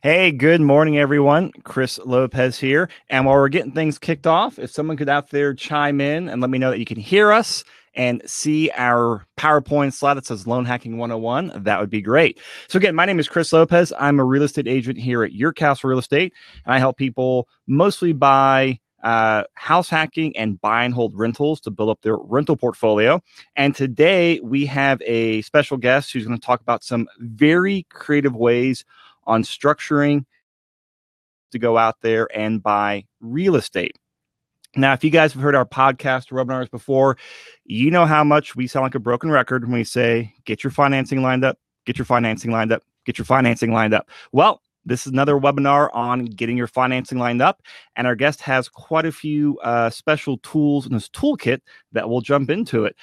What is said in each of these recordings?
Hey, good morning, everyone. Chris Lopez here. And while we're getting things kicked off, if someone could out there chime in and let me know that you can hear us and see our PowerPoint slide that says Loan Hacking 101, that would be great. So again, my name is Chris Lopez. I'm a real estate agent here at Your Castle Real Estate, and I help people mostly buy house hacking and buy and hold rentals to build up their rental portfolio. And today we have a special guest who's going to talk about some very creative ways on structuring to go out there and buy real estate. Now, if you guys have heard our podcast or webinars before, you know how much we sound like a broken record when we say, get your financing lined up, get your financing lined up, get your financing lined up. Well, this is another webinar on getting your financing lined up. And our guest has quite a few special tools in his toolkit that we'll jump into it.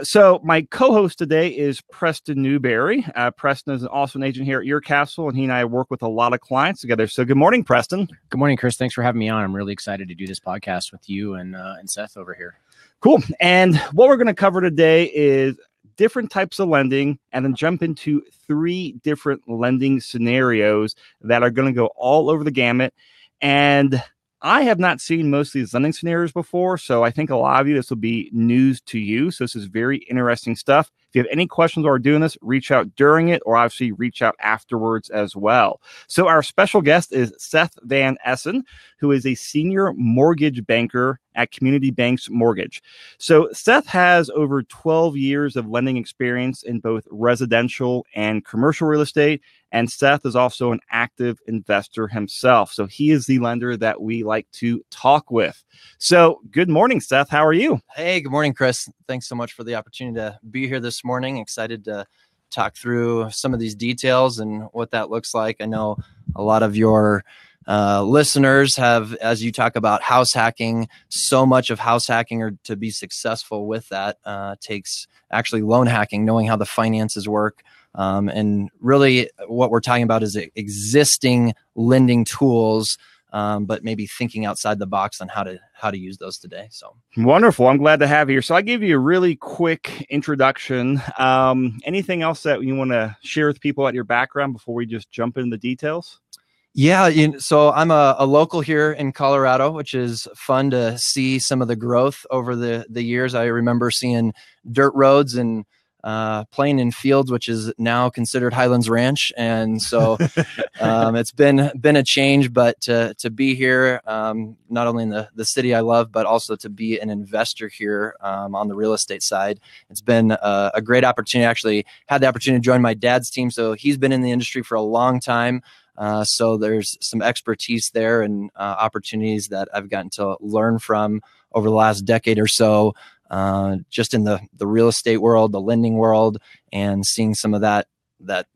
So my co-host today is Preston Newberry. Preston is also an agent here at Your Castle, and he and I work with a lot of clients together. So good morning, Preston. Good morning, Chris. Thanks for having me on. I'm really excited to do this podcast with you and Seth over here. Cool. And what we're going to cover today is different types of lending, and then jump into 3 different lending scenarios that are going to go all over the gamut. And I have not seen most of these lending scenarios before, so I think a lot of you, this will be news to you. So this is very interesting stuff. If you have any questions while we're doing this, reach out during it, or obviously reach out afterwards as well. So our special guest is Seth Van Essen, who is a senior mortgage banker at Community Banks Mortgage. So Seth has over 12 years of lending experience in both residential and commercial real estate. And Seth is also an active investor himself. So he is the lender that we like to talk with. So good morning, Seth. How are you? Hey, good morning, Chris. Thanks so much for the opportunity to be here this morning. Excited to talk through some of these details and what that looks like. I know a lot of your listeners have, as you talk about house hacking, so much of house hacking, or to be successful with that takes actually loan hacking, knowing how the finances work. And really what we're talking about is existing lending tools, but maybe thinking outside the box on how to use those today. So wonderful. I'm glad to have you here. So I gave you a really quick introduction. Anything else that you want to share with people at your background before we just jump into the details? Yeah, so I'm a local here in Colorado, which is fun to see some of the growth over the years. I remember seeing dirt roads and playing in fields, which is now considered Highlands Ranch. And so it's been a change, but to be here, not only in the city I love, but also to be an investor here on the real estate side. It's been a great opportunity. I actually had the opportunity to join my dad's team. So he's been in the industry for a long time. So there's some expertise there and opportunities that I've gotten to learn from over the last decade or so, just in the real estate world, the lending world, and seeing some of that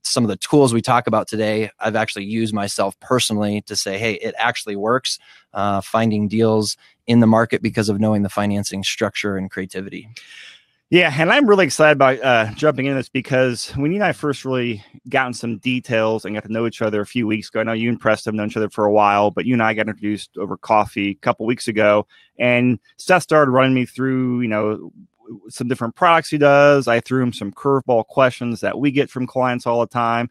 some of the tools we talk about today, I've actually used myself personally to say, hey, it actually works, finding deals in the market because of knowing the financing structure and creativity. Yeah, and I'm really excited about jumping into this because when you and I first really got in some details and got to know each other a few weeks ago, I know you and Preston have known each other for a while, but you and I got introduced over coffee a couple weeks ago, and Seth started running me through, some different products he does. I threw him some curveball questions that we get from clients all the time.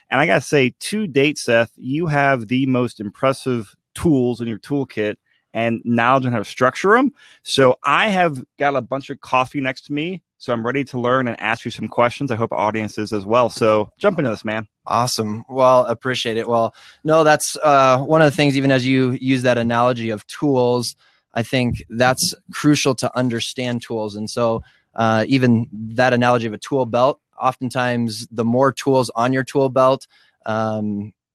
And I got to say, to date, Seth, you have the most impressive tools in your toolkit and knowledge on how to structure them. So I have got a bunch of coffee next to me, so I'm ready to learn and ask you some questions. I hope audiences as well. So jump into this, man. Awesome. Well, appreciate it. Well, no, that's one of the things, even as you use that analogy of tools, I think that's crucial to understand tools. And so even that analogy of a tool belt, oftentimes the more tools on your tool belt,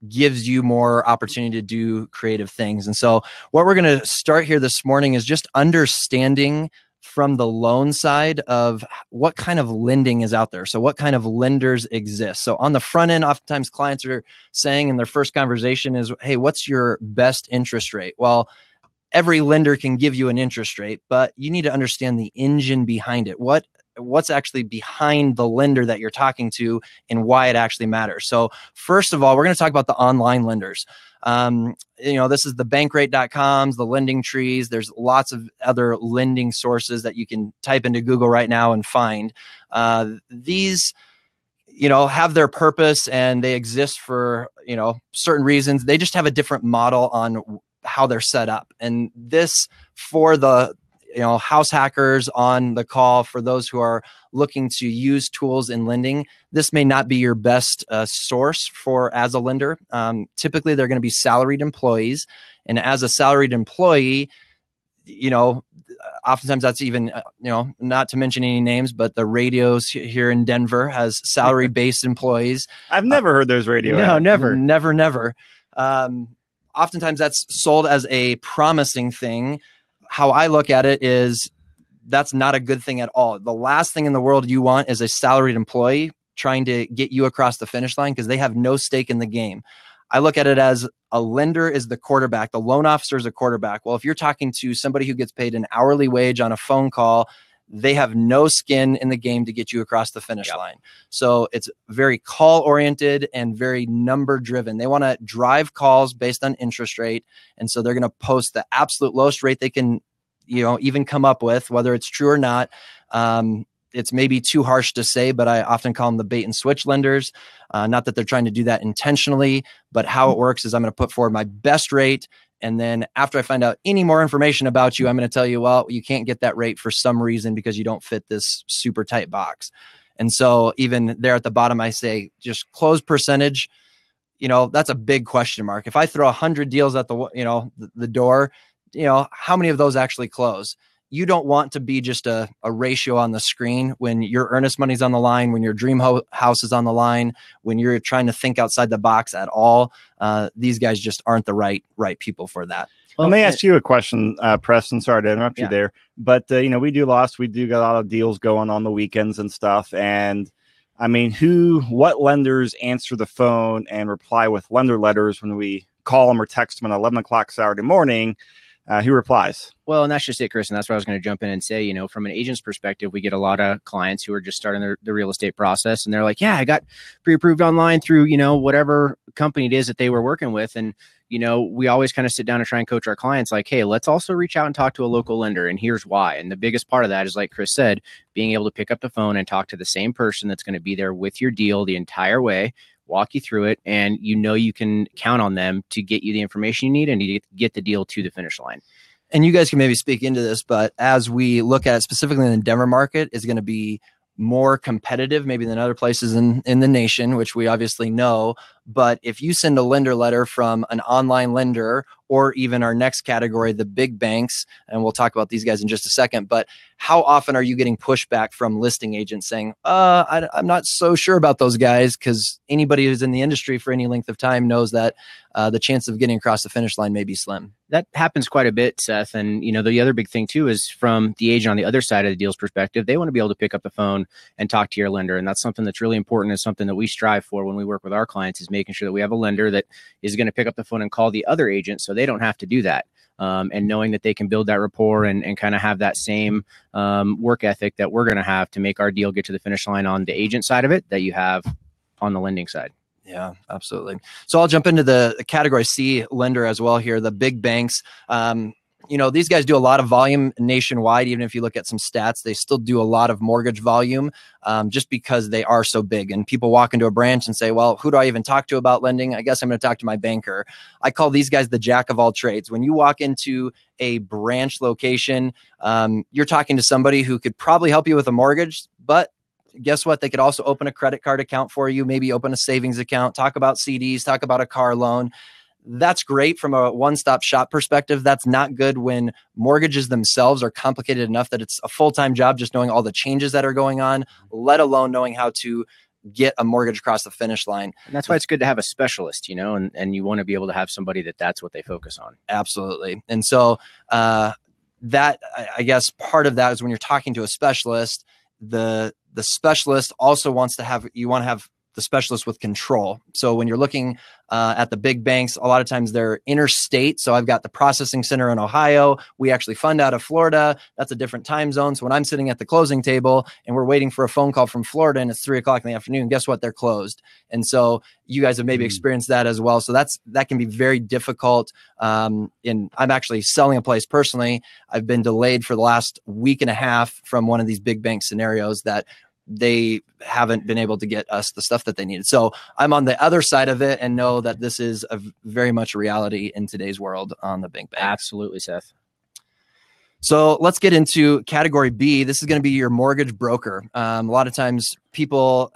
gives you more opportunity to do creative things. And so what we're going to start here this morning is just understanding from the loan side of what kind of lending is out there. So what kind of lenders exist. So on the front end, oftentimes clients are saying in their first conversation is, hey, what's your best interest rate? Well, every lender can give you an interest rate, but you need to understand the engine behind it. What's actually behind the lender that you're talking to and why it actually matters. So first of all, we're going to talk about the online lenders. This is the bankrate.coms, the lending trees. There's lots of other lending sources that you can type into Google right now and find. These have their purpose and they exist for, certain reasons. They just have a different model on how they're set up. And this, for the, house hackers on the call, for those who are looking to use tools in lending, this may not be your best source as a lender. Typically, they're going to be salaried employees. And as a salaried employee, oftentimes that's even, not to mention any names, but the radios here in Denver has salary-based employees. I've never heard those radio No, ads. never. Oftentimes that's sold as a promising thing. How I look at it is that's not a good thing at all. The last thing in the world you want is a salaried employee trying to get you across the finish line, because they have no stake in the game. I look at it as a lender is the quarterback. The loan officer is a quarterback. Well, if you're talking to somebody who gets paid an hourly wage on a phone call, they have no skin in the game to get you across the finish line. So it's very call oriented and very number driven. They want to drive calls based on interest rate. And so they're going to post the absolute lowest rate they can, even come up with, whether it's true or not. It's maybe too harsh to say, but I often call them the bait and switch lenders. Not that they're trying to do that intentionally, but how it works is I'm going to put forward my best rate. And then after I find out any more information about you, I'm going to tell you, well, you can't get that rate for some reason because you don't fit this super tight box. And so even there at the bottom, I say just close percentage. That's a big question mark. If I throw 100 deals at the door, how many of those actually close? You don't want to be just a ratio on the screen when your earnest money's on the line, when your dream house is on the line, when you're trying to think outside the box at all. These guys just aren't the right people for that. Let me ask you a question, Preston. Sorry to interrupt you there, but we do got a lot of deals going on the weekends and stuff. And I mean, what lenders answer the phone and reply with lender letters when we call them or text them at 11 o'clock Saturday morning? Who replies? Well, and that's just it, Chris. And that's what I was going to jump in and say, from an agent's perspective, we get a lot of clients who are just starting the real estate process. And they're like, yeah, I got pre-approved online through, whatever company it is that they were working with. And, we always kind of sit down and try and coach our clients like, hey, let's also reach out and talk to a local lender. And here's why. And the biggest part of that is, like Chris said, being able to pick up the phone and talk to the same person that's going to be there with your deal the entire way, walk you through it, and you can count on them to get you the information you need and to get the deal to the finish line. And you guys can maybe speak into this, but as we look at it specifically in the Denver market, is going to be more competitive maybe than other places in the nation, which we obviously know. But if you send a lender letter from an online lender, or even our next category, the big banks, and we'll talk about these guys in just a second, but how often are you getting pushback from listing agents saying, I'm not so sure about those guys? Because anybody who's in the industry for any length of time knows that the chance of getting across the finish line may be slim. That happens quite a bit, Seth. And, the other big thing too is from the agent on the other side of the deal's perspective, they want to be able to pick up the phone and talk to your lender. And that's something that's really important. It's something that we strive for when we work with our clients, is making sure that we have a lender that is going to pick up the phone and call the other agent so they don't have to do that. And knowing that they can build that rapport and kind of have that same work ethic that we're going to have to make our deal get to the finish line on the agent side of it that you have on the lending side. Yeah, absolutely. So I'll jump into the category C lender as well here, the big banks. These guys do a lot of volume nationwide. Even if you look at some stats, they still do a lot of mortgage volume just because they are so big. And people walk into a branch and say, well, who do I even talk to about lending? I guess I'm going to talk to my banker. I call these guys the jack of all trades. When you walk into a branch location, you're talking to somebody who could probably help you with a mortgage, but guess what? They could also open a credit card account for you, maybe open a savings account, talk about CDs, talk about a car loan. That's great from a one-stop shop perspective. That's not good when mortgages themselves are complicated enough that it's a full-time job just knowing all the changes that are going on, let alone knowing how to get a mortgage across the finish line. And that's why it's good to have a specialist, and you want to be able to have somebody that's what they focus on. Absolutely. And so that, I guess part of that is when you're talking to a specialist, the specialist also wants to have the specialist with control. So when you're looking at the big banks, a lot of times they're interstate. So I've got the processing center in Ohio. We actually fund out of Florida. That's a different time zone. So when I'm sitting at the closing table and we're waiting for a phone call from Florida and it's 3 o'clock in the afternoon, guess what? They're closed. And so you guys have maybe experienced that as well. So that can be very difficult. I'm actually selling a place personally. I've been delayed for the last week and a half from one of these big bank scenarios that they haven't been able to get us the stuff that they needed. So I'm on the other side of it and know that this is a very much a reality in today's world on the big banks. Absolutely, Seth. So let's get into category B. This is going to be your mortgage broker. A lot of times people,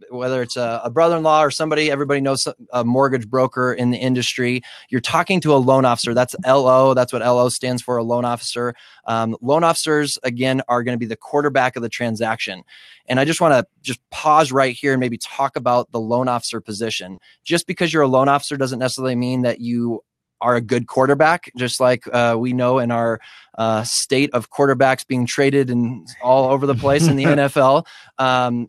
whether it's a brother-in-law or somebody, everybody knows a mortgage broker in the industry. You're talking to a loan officer. That's LO. That's what LO stands for, a loan officer. Loan officers, again, are going to be the quarterback of the transaction. And I just want to just pause right here and maybe talk about the loan officer position. Just because you're a loan officer doesn't necessarily mean that you are a good quarterback, just like we know in our state of quarterbacks being traded and all over the place in the NFL.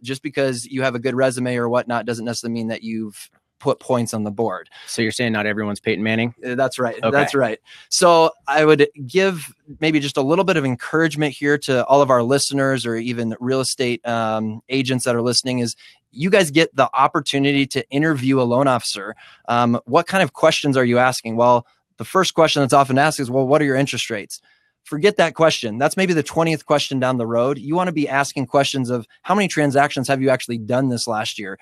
Just because you have a good resume or whatnot doesn't necessarily mean that you've put points on the board. So you're saying not everyone's Peyton Manning? That's right. Okay. That's right. So I would give maybe just a little bit of encouragement here to all of our listeners or even real estate agents that are listening is you guys get the opportunity to interview a loan officer. What kind of questions are you asking? Well, the first question that's often asked is, well, what are your interest rates? Forget that question. That's maybe the 20th question down the road. You want to be asking questions of how many transactions have you actually done this last year?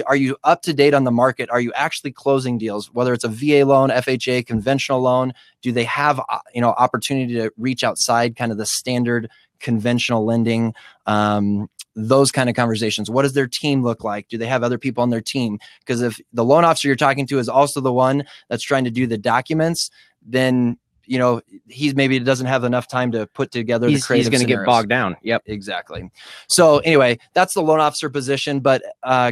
Are you up to date on the market? Are you actually closing deals? Whether it's a VA loan, FHA, conventional loan, do they have opportunity to reach outside kind of the standard conventional lending? Those kind of conversations. What does their team look like? Do they have other people on their team? Because if the loan officer you're talking to is also the one that's trying to do the documents, then he maybe doesn't have enough time to put together the creative He's going to get bogged down. Yep. Exactly. So anyway, that's the loan officer position. But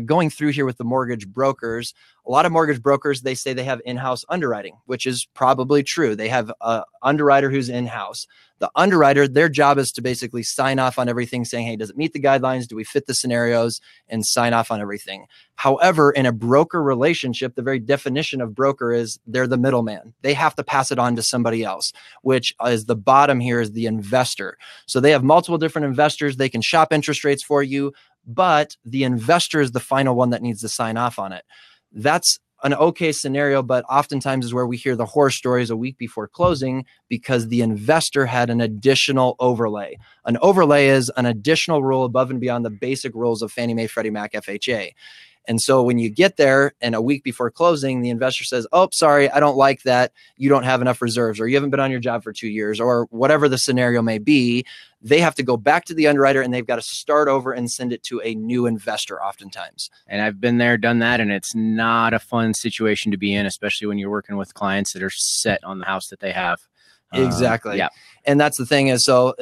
going through here with the mortgage brokers, a lot of mortgage brokers, they say they have in-house underwriting, which is probably true. They have an underwriter who's in-house. The underwriter, their job is to basically sign off on everything, saying, hey, does it meet the guidelines? Do we fit the scenarios? And sign off on everything. However, in a broker relationship, the very definition of broker is they're the middleman. They have to pass it on to somebody else, which is the bottom here is the investor. So they have multiple different investors. They can shop interest rates for you, but the investor is the final one that needs to sign off on it. That's an okay scenario, but oftentimes is where we hear the horror stories a week before closing because the investor had an additional overlay. An overlay is an additional rule above and beyond the basic rules of Fannie Mae, Freddie Mac, FHA. And so when you get there and a week before closing, the investor says, oh, sorry, I don't like that. You don't have enough reserves, or you haven't been on your job for 2 years, or whatever the scenario may be. They have to go back to the underwriter and they've got to start over and send it to a new investor oftentimes. And I've been there, done that. And it's not a fun situation to be in, especially when you're working with clients that are set on the house that they have. Exactly. Yeah. And that's the thing is, so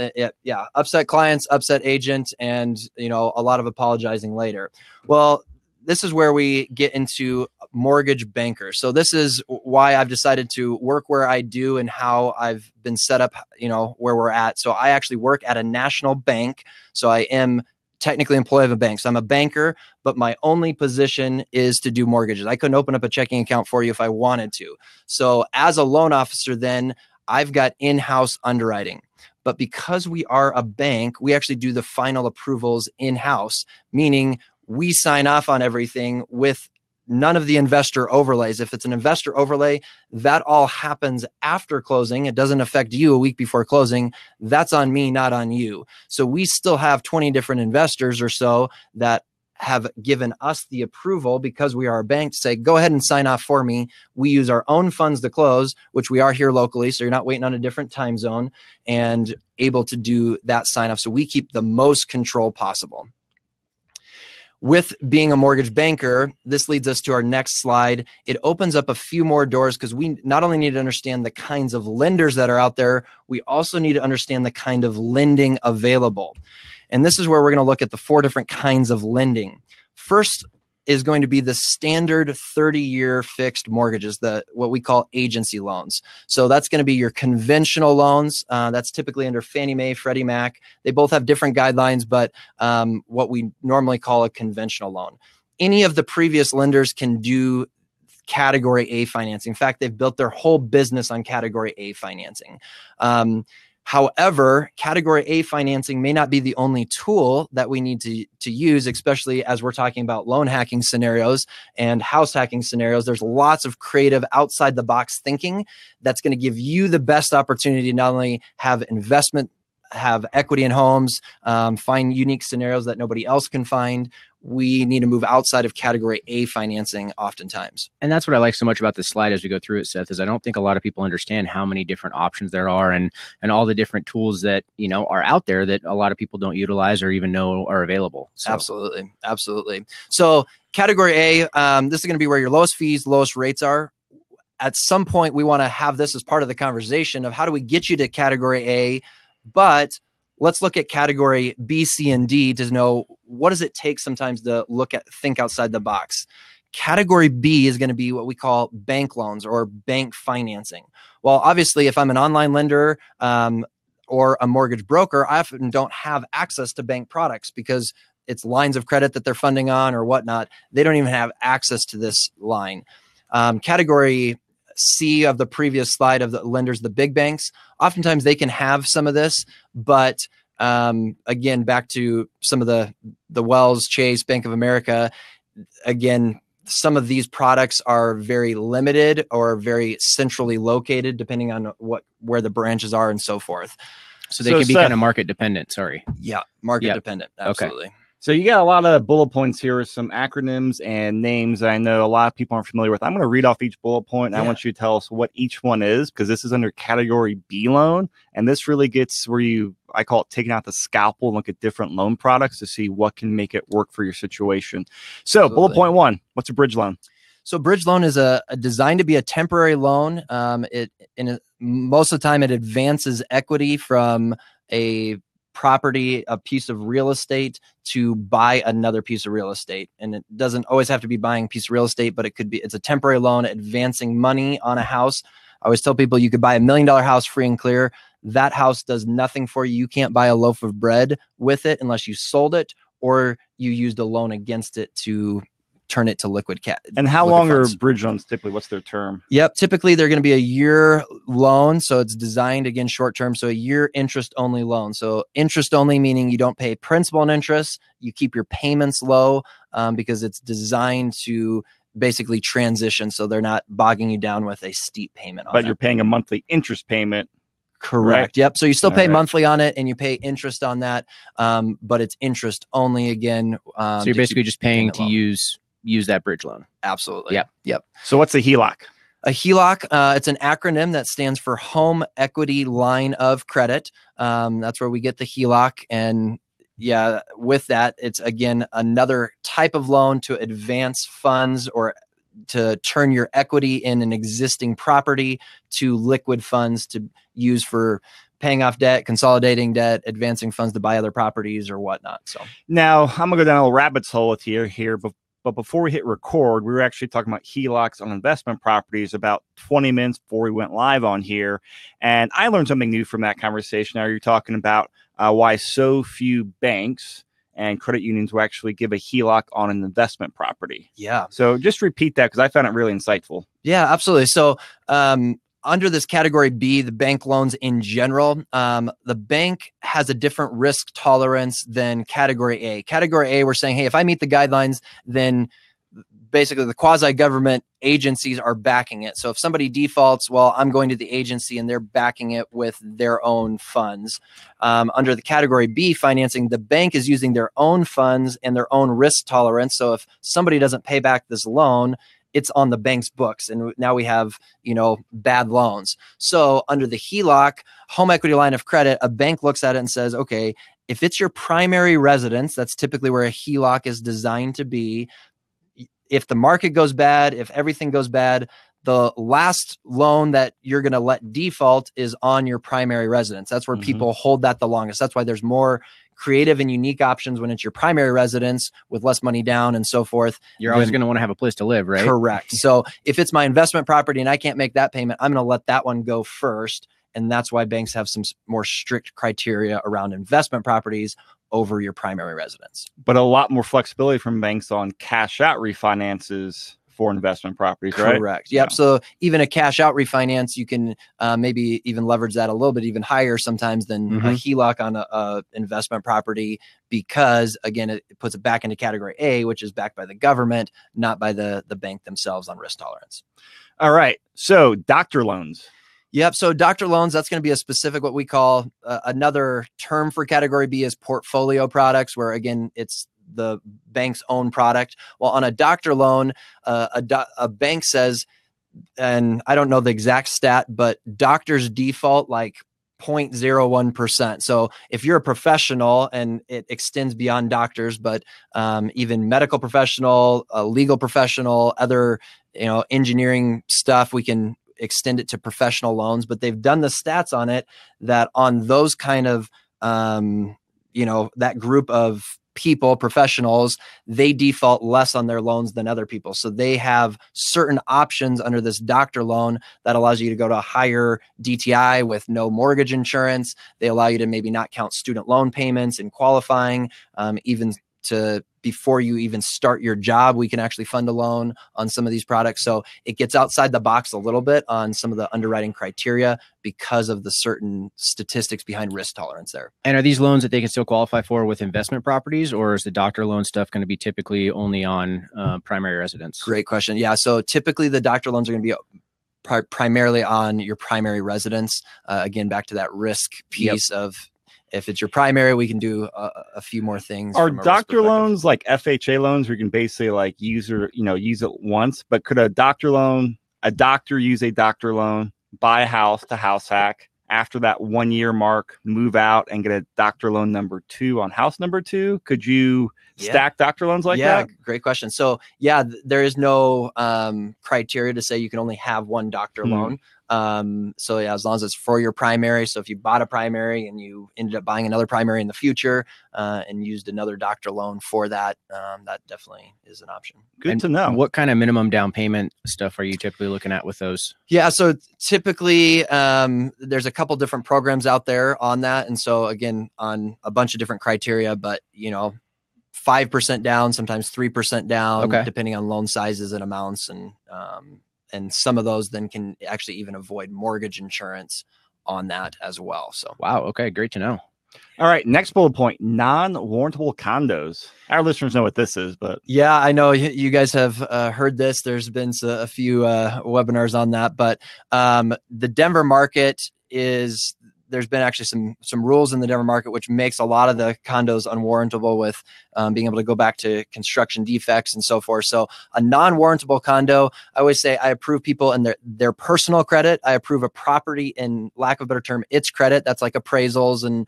yeah, upset clients, upset agent, and, a lot of apologizing later. Well, this is where we get into mortgage bankers. So this is why I've decided to work where I do and how I've been set up, where we're at. So I actually work at a national bank. So I am technically employee of a bank. So I'm a banker, but my only position is to do mortgages. I couldn't open up a checking account for you if I wanted to. So as a loan officer, then I've got in-house underwriting. But because we are a bank, we actually do the final approvals in-house, meaning we sign off on everything with none of the investor overlays. If it's an investor overlay, that all happens after closing. It doesn't affect you a week before closing. That's on me, not on you. So we still have 20 different investors or so that have given us the approval because we are a bank to say, go ahead and sign off for me. We use our own funds to close, which we are here locally. So you're not waiting on a different time zone and able to do that sign off. So we keep the most control possible. With being a mortgage banker, this leads us to our next slide. It opens up a few more doors because we not only need to understand the kinds of lenders that are out there, we also need to understand the kind of lending available. And this is where we're going to look at the 4 different kinds of lending. First is going to be the standard 30-year fixed mortgages, what we call agency loans. So that's going to be your conventional loans. That's typically under Fannie Mae, Freddie Mac. They both have different guidelines, but what we normally call a conventional loan. Any of the previous lenders can do Category A financing. In fact, they've built their whole business on Category A financing. However, Category A financing may not be the only tool that we need to use, especially as we're talking about loan hacking scenarios and house hacking scenarios. There's lots of creative outside the box thinking that's going to give you the best opportunity to not only have investment have equity in homes, find unique scenarios that nobody else can find, we need to move outside of category A financing oftentimes. And that's what I like so much about this slide as we go through it, Seth, is I don't think a lot of people understand how many different options there are and all the different tools that, you know, are out there that a lot of people don't utilize or even know are available. So. Absolutely. Absolutely. So category A, this is going to be where your lowest fees, lowest rates are. At some point, we want to have this as part of the conversation of how do we get you to category A, but let's look at category B, C, and D to know what does it take sometimes to think outside the box. Category B is going to be what we call bank loans or bank financing. Well, obviously, if I'm an online lender or a mortgage broker, I often don't have access to bank products because it's lines of credit that they're funding on or whatnot. They don't even have access to this line. Category C of the previous slide of the lenders, the big banks, oftentimes they can have some of this, but again, back to some of the Wells, Chase, Bank of America, again, some of these products are very limited or very centrally located depending on where the branches are and so forth. So they can be kind of market dependent. Sorry. Yeah. Market dependent. Absolutely. Okay. So you got a lot of bullet points here with some acronyms and names that I know a lot of people aren't familiar with. I'm going to read off each bullet point, and I want you to tell us what each one is, because this is under category B loan. And this really gets where I call it taking out the scalpel and look at different loan products to see what can make it work for your situation. So bullet point 1, what's a bridge loan? So bridge loan is a designed to be a temporary loan. Most of the time it advances equity from a property, a piece of real estate to buy another piece of real estate. And it doesn't always have to be buying a piece of real estate, but it's a temporary loan advancing money on a house. I always tell people you could buy $1 million house free and clear. That house does nothing for you. You can't buy a loaf of bread with it unless you sold it or you used a loan against it to turn it to liquid cash. And how long are bridge loans typically? What's their term? Yep. Typically, they're going to be a year loan. So it's designed, again, short term. So a year interest only loan. So interest only, meaning you don't pay principal and interest. You keep your payments low because it's designed to basically transition. So they're not bogging you down with a steep payment. But you're paying a monthly interest payment. Correct. Right? Yep. So you still pay monthly on it and you pay interest on that. But it's interest only again. So you're basically just paying to use that bridge loan. Absolutely. Yep. Yep. So what's a HELOC? A HELOC, it's an acronym that stands for Home Equity Line of Credit. That's where we get the HELOC. And yeah, with that, it's again, another type of loan to advance funds or to turn your equity in an existing property to liquid funds to use for paying off debt, consolidating debt, advancing funds to buy other properties or whatnot. So now I'm gonna go down a little rabbit's hole with here, but before we hit record, we were actually talking about HELOCs on investment properties about 20 minutes before we went live on here. And I learned something new from that conversation. Now you're talking about why so few banks and credit unions will actually give a HELOC on an investment property. Yeah. So just repeat that because I found it really insightful. Yeah, absolutely. So under this category B, the bank loans in general, the bank has a different risk tolerance than category A. Category A, we're saying, hey, if I meet the guidelines, then basically the quasi-government agencies are backing it. So if somebody defaults, well, I'm going to the agency and they're backing it with their own funds. Under the category B financing, the bank is using their own funds and their own risk tolerance. So if somebody doesn't pay back this loan, it's on the bank's books. And now we have, bad loans. So under the HELOC, home equity line of credit, a bank looks at it and says, okay, if it's your primary residence, that's typically where a HELOC is designed to be. If the market goes bad, if everything goes bad, the last loan that you're going to let default is on your primary residence. That's where people hold that the longest. That's why there's more creative and unique options when it's your primary residence with less money down and so forth. You're always going to want to have a place to live, right? Correct. So if it's my investment property and I can't make that payment, I'm going to let that one go first. And that's why banks have some more strict criteria around investment properties over your primary residence. But a lot more flexibility from banks on cash out refinances for investment properties, right? Correct. Yep. Yeah. So even a cash out refinance, you can maybe even leverage that a little bit even higher sometimes than a HELOC on a investment property, because again, it puts it back into category A, which is backed by the government, not by the bank themselves on risk tolerance. All right. So doctor loans. Yep. So doctor loans, that's going to be a specific, what we call another term for category B is portfolio products, where again, it's the bank's own product. Well, on a doctor loan, a bank says, and I don't know the exact stat, but doctors default like 0.01%. So if you're a professional, and it extends beyond doctors, but even medical professional, a legal professional, other, engineering stuff, we can extend it to professional loans. But they've done the stats on it that on those kind of, that group of people, professionals, they default less on their loans than other people. So they have certain options under this doctor loan that allows you to go to a higher DTI with no mortgage insurance. They allow you to maybe not count student loan payments in qualifying, even to before you even start your job, we can actually fund a loan on some of these products. So it gets outside the box a little bit on some of the underwriting criteria because of the certain statistics behind risk tolerance there. And are these loans that they can still qualify for with investment properties, or is the doctor loan stuff going to be typically only on primary residence? Great question. Yeah. So typically the doctor loans are going to be primarily on your primary residence. Again, back to that risk piece of, if it's your primary, we can do a few more things. Are doctor loans like FHA loans where you can basically like use it once, but could a doctor use a doctor loan, buy a house to house hack, after that 1 year mark, move out and get a doctor loan number 2 on house number 2? Could you stack doctor loans like that? Yeah, great question. So there is no criteria to say you can only have one doctor loan. So as long as it's for your primary. So if you bought a primary and you ended up buying another primary in the future and used another doctor loan for that, that definitely is an option. Good to know. What kind of minimum down payment stuff are you typically looking at with those? Yeah. So typically there's a couple different programs out there on that. And so again, on a bunch of different criteria, but 5% down, sometimes 3% down, depending on loan sizes and amounts. And some of those then can actually even avoid mortgage insurance on that as well. So, wow. Okay. Great to know. All right. Next bullet point, non-warrantable condos. Our listeners know what this is, but. Yeah, I know you guys have heard this. There's been a few webinars on that, but the Denver market there's been actually some rules in the Denver market, which makes a lot of the condos unwarrantable with being able to go back to construction defects and so forth. So a non-warrantable condo, I always say I approve people and their personal credit. I approve a property, in lack of a better term, its credit. That's like appraisals and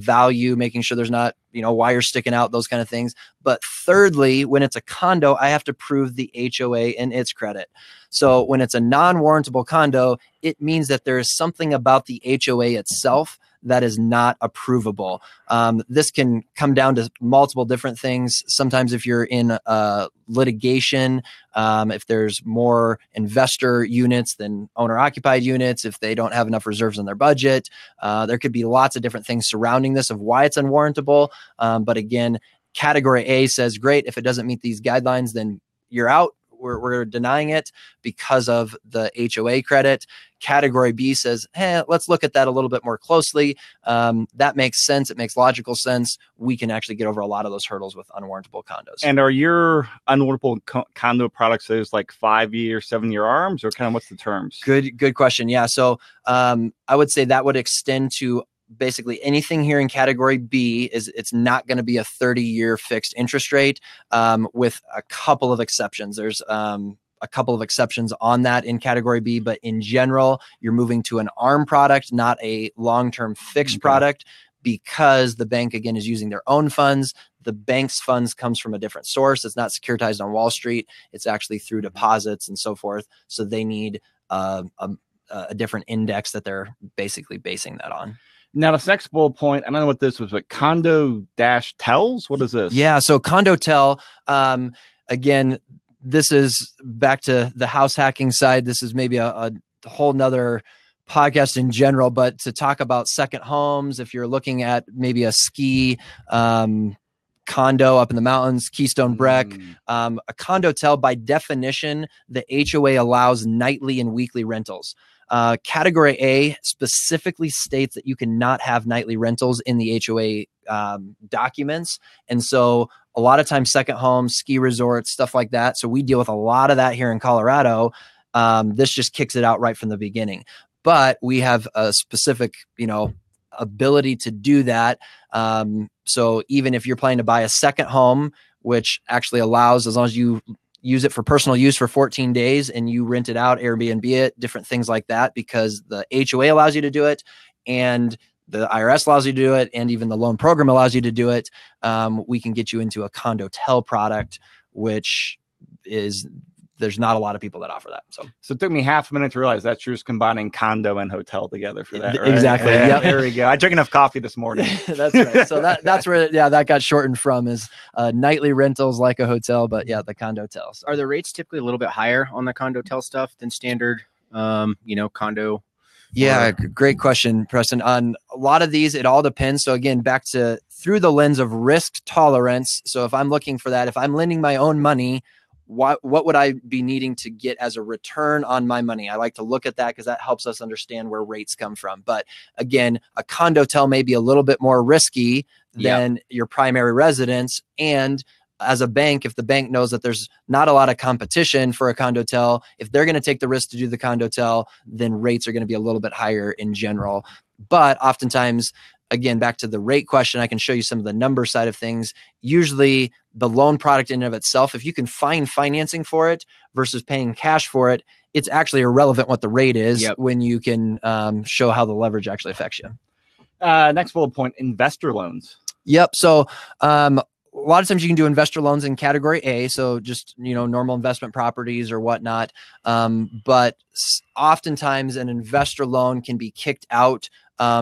value, making sure there's not wires sticking out, those kind of things. But thirdly, when it's a condo, I have to prove the HOA and its credit. So when it's a non-warrantable condo, it means that there is something about the HOA itself that is not approvable. This can come down to multiple different things. Sometimes if you're in litigation, if there's more investor units than owner-occupied units, if they don't have enough reserves in their budget, there could be lots of different things surrounding this of why it's unwarrantable. But again, category A says, great, if it doesn't meet these guidelines, then you're out. We're denying it because of the HOA credit. Category B says, hey, let's look at that a little bit more closely. That makes sense. It makes logical sense. We can actually get over a lot of those hurdles with unwarrantable condos. And are your unwarrantable condo products those like 5-year, 7-year ARMs, or kind of what's the terms? Good question. Yeah. So I would say that would extend to basically anything here in category B. It's not going to be a 30-year fixed interest rate, with a couple of exceptions. There's a couple of exceptions on that in category B, but in general, you're moving to an ARM product, not a long-term fixed product, because the bank, again, is using their own funds. The bank's funds comes from a different source. It's not securitized on Wall Street. It's actually through deposits and so forth. So they need a different index that they're basically basing that on. Now, this next bullet point, I don't know what this was, but Condo Tells? What is this? Yeah, so Condo Tell, again, this is back to the house hacking side. This is maybe a whole nother podcast in general, but to talk about second homes, if you're looking at maybe a ski condo up in the mountains, Keystone Breck, a Condo Tell, by definition, the HOA allows nightly and weekly rentals. Category A specifically states that you cannot have nightly rentals in the HOA documents. And so a lot of times second homes, ski resorts, stuff like that. So we deal with a lot of that here in Colorado. This just kicks it out right from the beginning. but we have a specific, ability to do that. So even if you're planning to buy a second home, which actually allows, as long as you use it for personal use for 14 days and you rent it out, Airbnb it, different things like that, because the HOA allows you to do it and the IRS allows you to do it, and even the loan program allows you to do it. We can get you into a Condo Tell product, which is, there's not a lot of people that offer that. So it took me half a minute to realize that you're just combining condo and hotel together for that. Right? Exactly. Yeah, there we go. I drank enough coffee this morning. That's right. So that's where, that got shortened from, is nightly rentals like a hotel, but the Condo Tell. So Are the rates typically a little bit higher on the Condo Tell stuff than standard, condo? Yeah, great question, Preston. On a lot of these, it all depends. So again, back to through the lens of risk tolerance. So if I'm looking for that, if I'm lending my own money, what would I be needing to get as a return on my money? I like to look at that because that helps us understand where rates come from. But again, a Condo Tell may be a little bit more risky than your primary residence. And as a bank, if the bank knows that there's not a lot of competition for a Condo Tell, if they're going to take the risk to do the Condo Tell, then rates are going to be a little bit higher in general. But oftentimes, again, back to the rate question, I can show you some of the number side of things. Usually the loan product in and of itself, if you can find financing for it versus paying cash for it, it's actually irrelevant what the rate is when you can show how the leverage actually affects you. Next bullet point, investor loans. Yep. So a lot of times you can do investor loans in category A. So just, normal investment properties or whatnot. But oftentimes an investor loan can be kicked out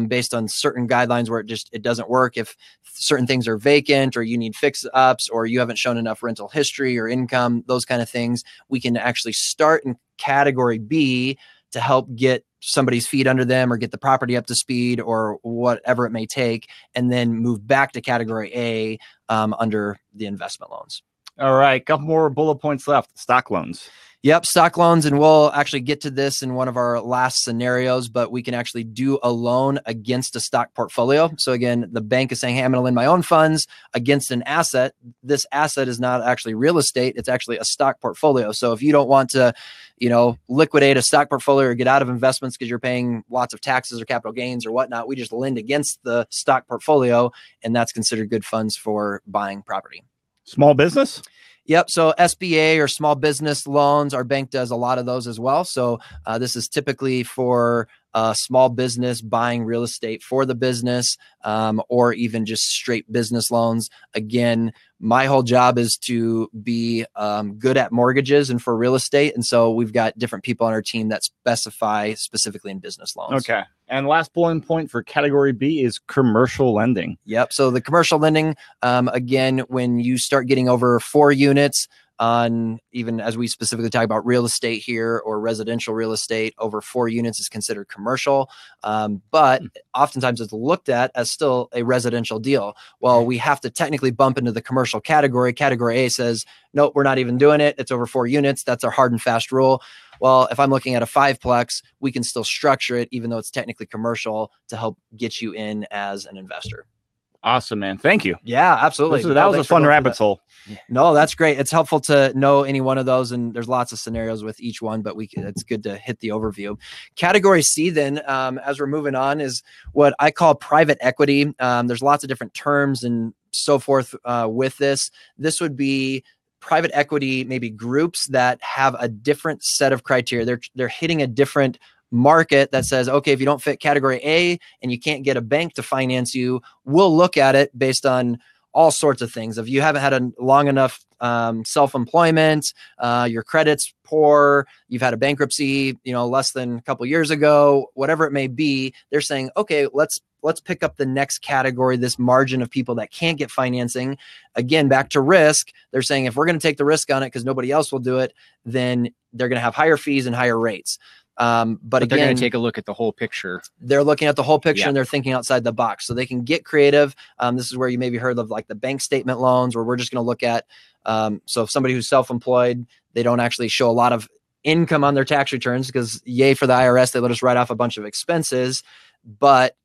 based on certain guidelines where it doesn't work. If certain things are vacant or you need fix ups or you haven't shown enough rental history or income, those kind of things, we can actually start in category B to help get somebody's feet under them or get the property up to speed or whatever it may take, and then move back to category A under the investment loans. All right. Couple more bullet points left. Stock loans. Yep, stock loans, and we'll actually get to this in one of our last scenarios, but we can actually do a loan against a stock portfolio. So again, the bank is saying, hey, I'm going to lend my own funds against an asset. This asset is not actually real estate. It's actually a stock portfolio. So if you don't want to, liquidate a stock portfolio or get out of investments because you're paying lots of taxes or capital gains or whatnot, we just lend against the stock portfolio, and that's considered good funds for buying property. Small business? Yep. So SBA or small business loans, our bank does a lot of those as well. So this is typically for small business buying real estate for the business, or even just straight business loans. Again, my whole job is to be good at mortgages and for real estate. And so we've got different people on our team that specify specifically in business loans. Okay. And last bullet point for category B is commercial lending. Yep. So the commercial lending, again, when you start getting over 4 units on, even as we specifically talk about real estate here or residential real estate, over 4 units is considered commercial. But oftentimes it's looked at as still a residential deal. Well, we have to technically bump into the commercial category. Category A says, nope, we're not even doing it. It's over 4 units. That's our hard and fast rule. Well, if I'm looking at a 5-plex, we can still structure it, even though it's technically commercial, to help get you in as an investor. Awesome, man. Thank you. Yeah, absolutely. That was a fun rabbit hole. No, that's great. It's helpful to know any one of those, and there's lots of scenarios with each one, but it's good to hit the overview. Category C then, as we're moving on, is what I call private equity. There's lots of different terms and so forth with this. This would be private equity, maybe groups that have a different set of criteria. They're hitting a different market that says, okay, if you don't fit category A and you can't get a bank to finance you, we'll look at it based on all sorts of things. If you haven't had a long enough self-employment, your credit's poor, you've had a bankruptcy, less than a couple years ago, whatever it may be, they're saying, okay, let's pick up the next category, this margin of people that can't get financing. Again, back to risk. They're saying if we're going to take the risk on it because nobody else will do it, then they're going to have higher fees and higher rates. But again, they're going to take a look at the whole picture. They're looking at the whole picture and they're thinking outside the box. So they can get creative. This is where you maybe heard of like the bank statement loans, where we're just going to look at, so if somebody who's self-employed, they don't actually show a lot of income on their tax returns because yay for the IRS, they let us write off a bunch of expenses. But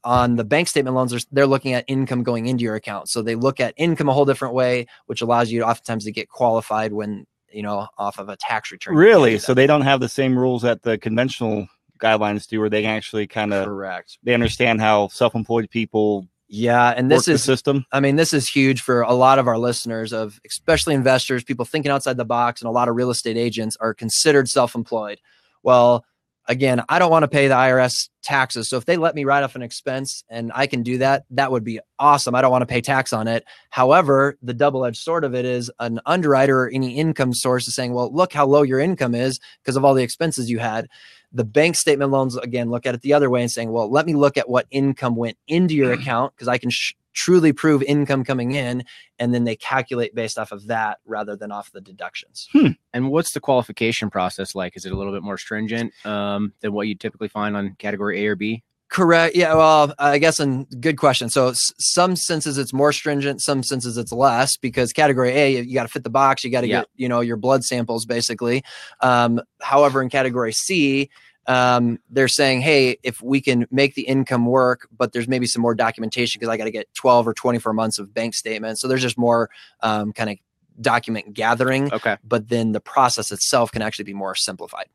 on the bank statement loans, they're looking at income going into your account. So they look at income a whole different way, which allows you oftentimes to get qualified when, off of a tax return. Really? So they don't have the same rules that the conventional guidelines do, where they can actually kind of Correct. they understand how self-employed people Yeah, and work this the is system. I mean, this is huge for a lot of our listeners, of especially investors, people thinking outside the box, and a lot of real estate agents are considered self-employed. Well, again, I don't want to pay the IRS taxes. So if they let me write off an expense and I can do that, that would be awesome. I don't want to pay tax on it. However, the double-edged sword of it is an underwriter or any income source is saying, well, look how low your income is because of all the expenses you had. The bank statement loans, again, look at it the other way and saying, well, let me look at what income went into your account because I can truly prove income coming in. And then they calculate based off of that rather than off the deductions. And what's the qualification process like? Is it a little bit more stringent than what you typically find on category A or B? Correct. Yeah. Well, I guess, and good question. So some senses it's more stringent, some senses it's less, because category A, you got to fit the box. You got to get, your blood samples basically. However, in category C, they're saying, hey, if we can make the income work, but there's maybe some more documentation because I got to get 12 or 24 months of bank statements. So there's just more kind of document gathering. Okay. But then the process itself can actually be more simplified.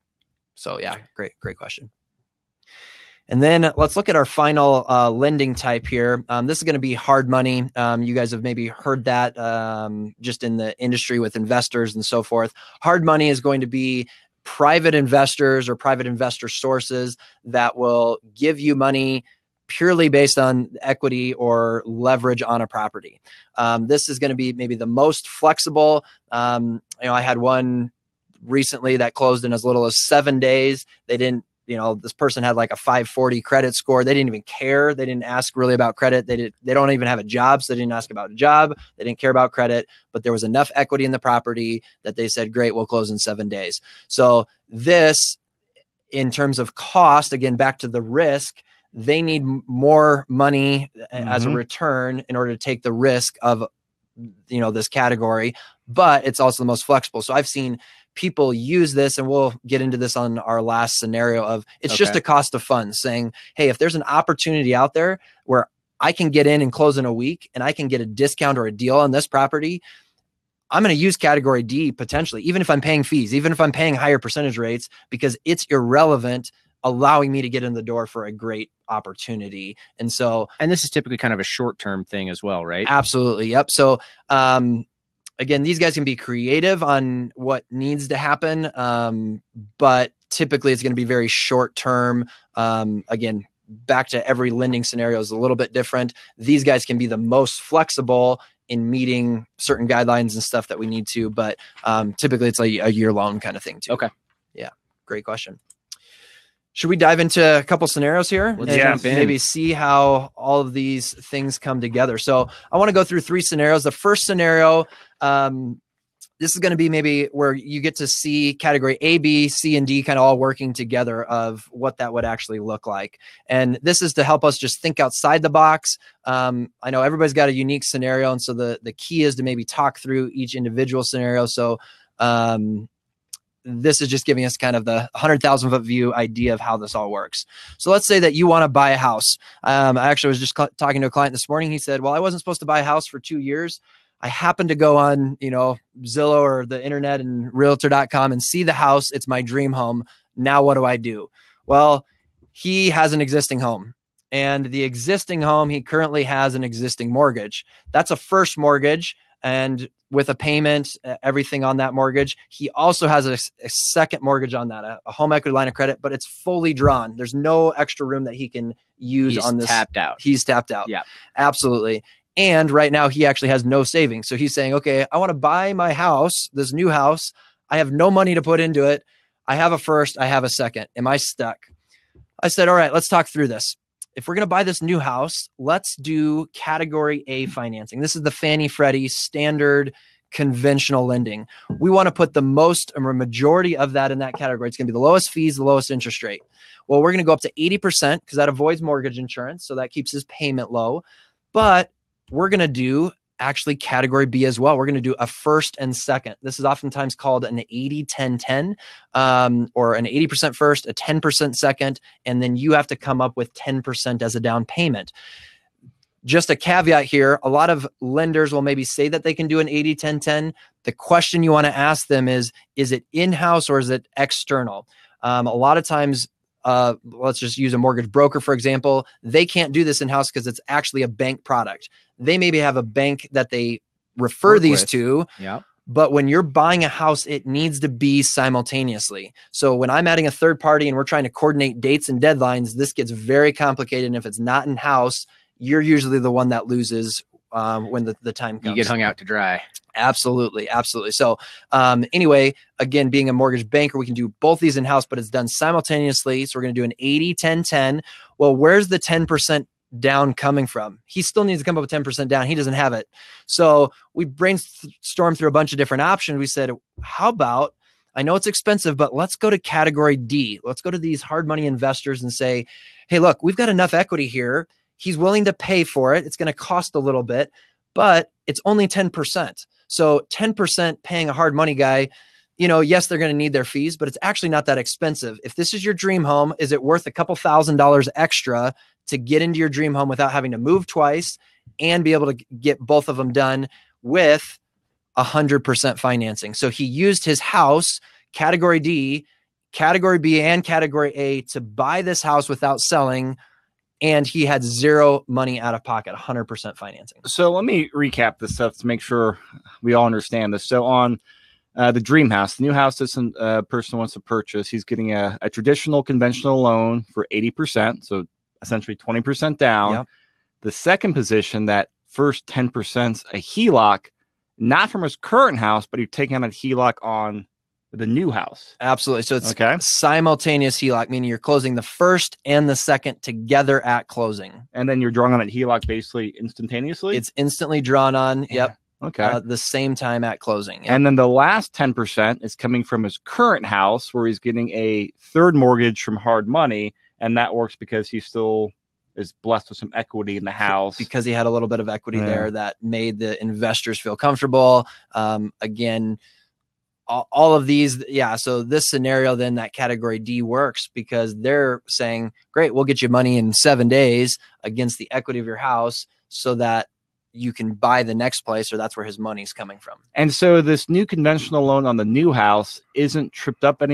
So yeah, great question. And then let's look at our final lending type here. This is going to be hard money. You guys have maybe heard that just in the industry with investors and so forth. Hard money is going to be private investors or private investor sources that will give you money purely based on equity or leverage on a property. This is going to be maybe the most flexible. I had one recently that closed in as little as 7 days. They didn't, this person had like a 540 credit score. They didn't even care. They didn't ask really about credit. They don't even have a job. So they didn't ask about a job. They didn't care about credit, but there was enough equity in the property that they said, great, we'll close in 7 days. So this, in terms of cost, again, back to the risk, they need more money as a return in order to take the risk of, this category, but it's also the most flexible. So I've seen people use this, and we'll get into this on our last scenario of it's just a cost of funds, saying, hey, if there's an opportunity out there where I can get in and close in a week and I can get a discount or a deal on this property, I'm going to use category D potentially, even if I'm paying fees, even if I'm paying higher percentage rates, because it's irrelevant, allowing me to get in the door for a great opportunity. And this is typically kind of a short-term thing as well, right? Absolutely. Yep. So, again, these guys can be creative on what needs to happen, but typically it's going to be very short term. Again, back to every lending scenario is a little bit different. These guys can be the most flexible in meeting certain guidelines and stuff that we need to, but typically it's like a year loan kind of thing too. Okay. Yeah. Great question. Should we dive into a couple scenarios here and maybe see how all of these things come together? So I want to go through 3 scenarios. The first scenario, this is going to be maybe where you get to see category A, B, C, and D kind of all working together of what that would actually look like. And this is to help us just think outside the box. I know everybody's got a unique scenario. And so the key is to maybe talk through each individual scenario. So, this is just giving us kind of the 100,000 foot view idea of how this all works. So let's say that you want to buy a house. I actually was just talking to a client this morning. He said, well, I wasn't supposed to buy a house for 2 years. I happened to go on, Zillow or the internet and realtor.com and see the house. It's my dream home. Now what do I do? Well, he has an existing home, and the existing home, he currently has an existing mortgage. That's a first mortgage. And with a payment, everything on that mortgage, he also has a second mortgage on that, a home equity line of credit, but it's fully drawn. There's no extra room that he can use on this. Tapped out. He's tapped out. Yeah, absolutely. And right now he actually has no savings. So he's saying, okay, I want to buy my house, this new house. I have no money to put into it. I have a first, I have a second. Am I stuck? I said, all right, let's talk through this. If we're going to buy this new house, let's do category A financing. This is the Fannie Freddie standard conventional lending. We want to put the most or majority of that in that category. It's going to be the lowest fees, the lowest interest rate. Well, we're going to go up to 80% because that avoids mortgage insurance. So that keeps his payment low. But we're going to do actually category B as well. We're going to do a first and second. This is oftentimes called an 80-10-10, or an 80% first, a 10% second, and then you have to come up with 10% as a down payment. Just a caveat here, a lot of lenders will maybe say that they can do an 80-10-10. The question you want to ask them is it in-house or is it external? A lot of times let's just use a mortgage broker, for example. They can't do this in-house because it's actually a bank product. They maybe have a bank that they refer these to. Yeah. But when you're buying a house, it needs to be simultaneously. So when I'm adding a third party and we're trying to coordinate dates and deadlines, this gets very complicated. And if it's not in-house, you're usually the one that loses when the time comes. You get hung out to dry. Absolutely. Absolutely. So anyway, again, being a mortgage banker, we can do both these in-house, but it's done simultaneously. So we're going to do an 80-10-10. Well, where's the 10% down coming from? He still needs to come up with 10% down. He doesn't have it. So we brainstormed through a bunch of different options. We said, how about, I know it's expensive, but let's go to category D. Let's go to these hard money investors and say, hey, look, we've got enough equity here. He's willing to pay for it. It's going to cost a little bit, but it's only 10%. So 10% paying a hard money guy, you know, yes, they're going to need their fees, but it's actually not that expensive. If this is your dream home, is it worth a couple $1,000s extra to get into your dream home without having to move twice and be able to get both of them done with 100% financing? So he used his house, category D, category B, and category A to buy this house without selling. And he had zero money out of pocket, 100% financing. So let me recap this stuff to make sure we all understand this. So on the dream house, the new house this person wants to purchase, he's getting a traditional conventional loan for 80%. So essentially 20% down. Yep. The second position, that first 10%, a HELOC, not from his current house, but you're taking out a HELOC on the new house. Absolutely. So it's simultaneous HELOC, meaning you're closing the first and the second together at closing. And then you're drawing on that HELOC basically instantaneously? It's instantly drawn on. Yep. Okay. The same time at closing. Yep. And then the last 10% is coming from his current house where he's getting a third mortgage from hard money. And that works because he still is blessed with some equity in the house. Because he had a little bit of equity there that made the investors feel comfortable. Again, all of these, so this scenario, then that category D works because they're saying, great, we'll get you money in 7 days against the equity of your house so that you can buy the next place, or that's where his money's coming from. And so this new conventional loan on the new house isn't tripped up by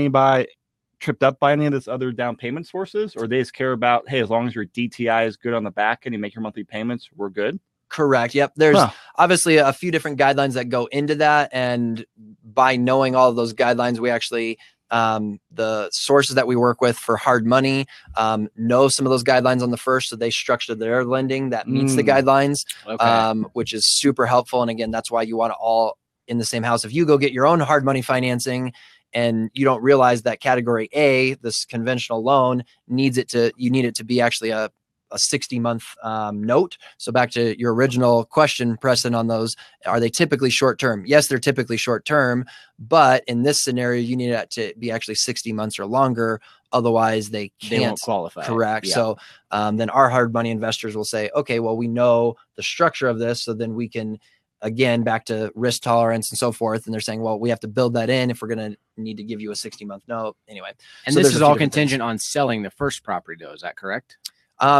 any of this other down payment sources, or they just care about, hey, as long as your DTI is good on the back and you make your monthly payments, we're good? Correct. Yep. There's obviously a few different guidelines that go into that. And by knowing all of those guidelines, we actually, the sources that we work with for hard money, know some of those guidelines on the first. So they structure their lending that meets the guidelines, which is super helpful. And again, that's why you want it all in the same house. If you go get your own hard money financing and you don't realize that category A, this conventional loan, you need it to be actually a 60-month note. So back to your original question, Preston, on those, are they typically short-term? Yes, they're typically short-term, but in this scenario, you need it to be actually 60 months or longer. Otherwise, they won't qualify. Correct. Yeah. So then our hard money investors will say, okay, well, we know the structure of this, so then we can, again, back to risk tolerance and so forth. And they're saying, well, we have to build that in if we're going to need to give you a 60-month note anyway. And so this is all contingent on selling the first property, though. Is that correct?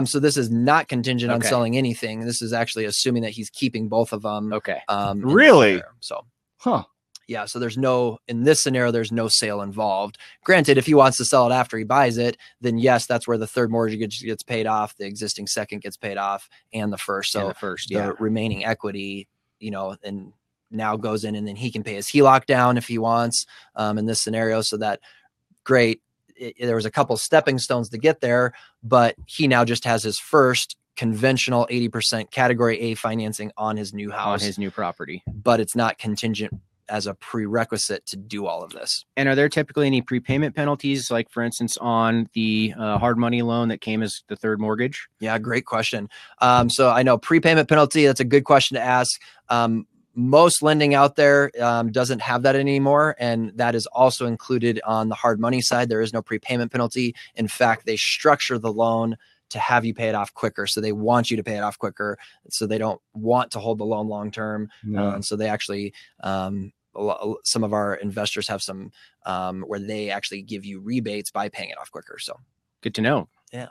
So this is not contingent on selling anything. This is actually assuming that he's keeping both of them. Okay. Really? So, yeah. So in this scenario, there's no sale involved. Granted, if he wants to sell it after he buys it, then yes, that's where the third mortgage gets paid off. The existing second gets paid off and the first. So the remaining equity, and now goes in, and then he can pay his HELOC down if he wants, in this scenario. So that great. There was a couple stepping stones to get there, but he now just has his first conventional 80% category A financing on his new house, on his new property, but it's not contingent as a prerequisite to do all of this. And are there typically any prepayment penalties, like for instance, on the hard money loan that came as the third mortgage? Yeah, great question. So I know prepayment penalty, that's a good question to ask. Most lending out there doesn't have that anymore. And that is also included on the hard money side. There is no prepayment penalty. In fact, they structure the loan to have you pay it off quicker. So they want you to pay it off quicker. So they don't want to hold the loan long-term. And so they actually, some of our investors have some where they actually give you rebates by paying it off quicker. So good to know. Yeah.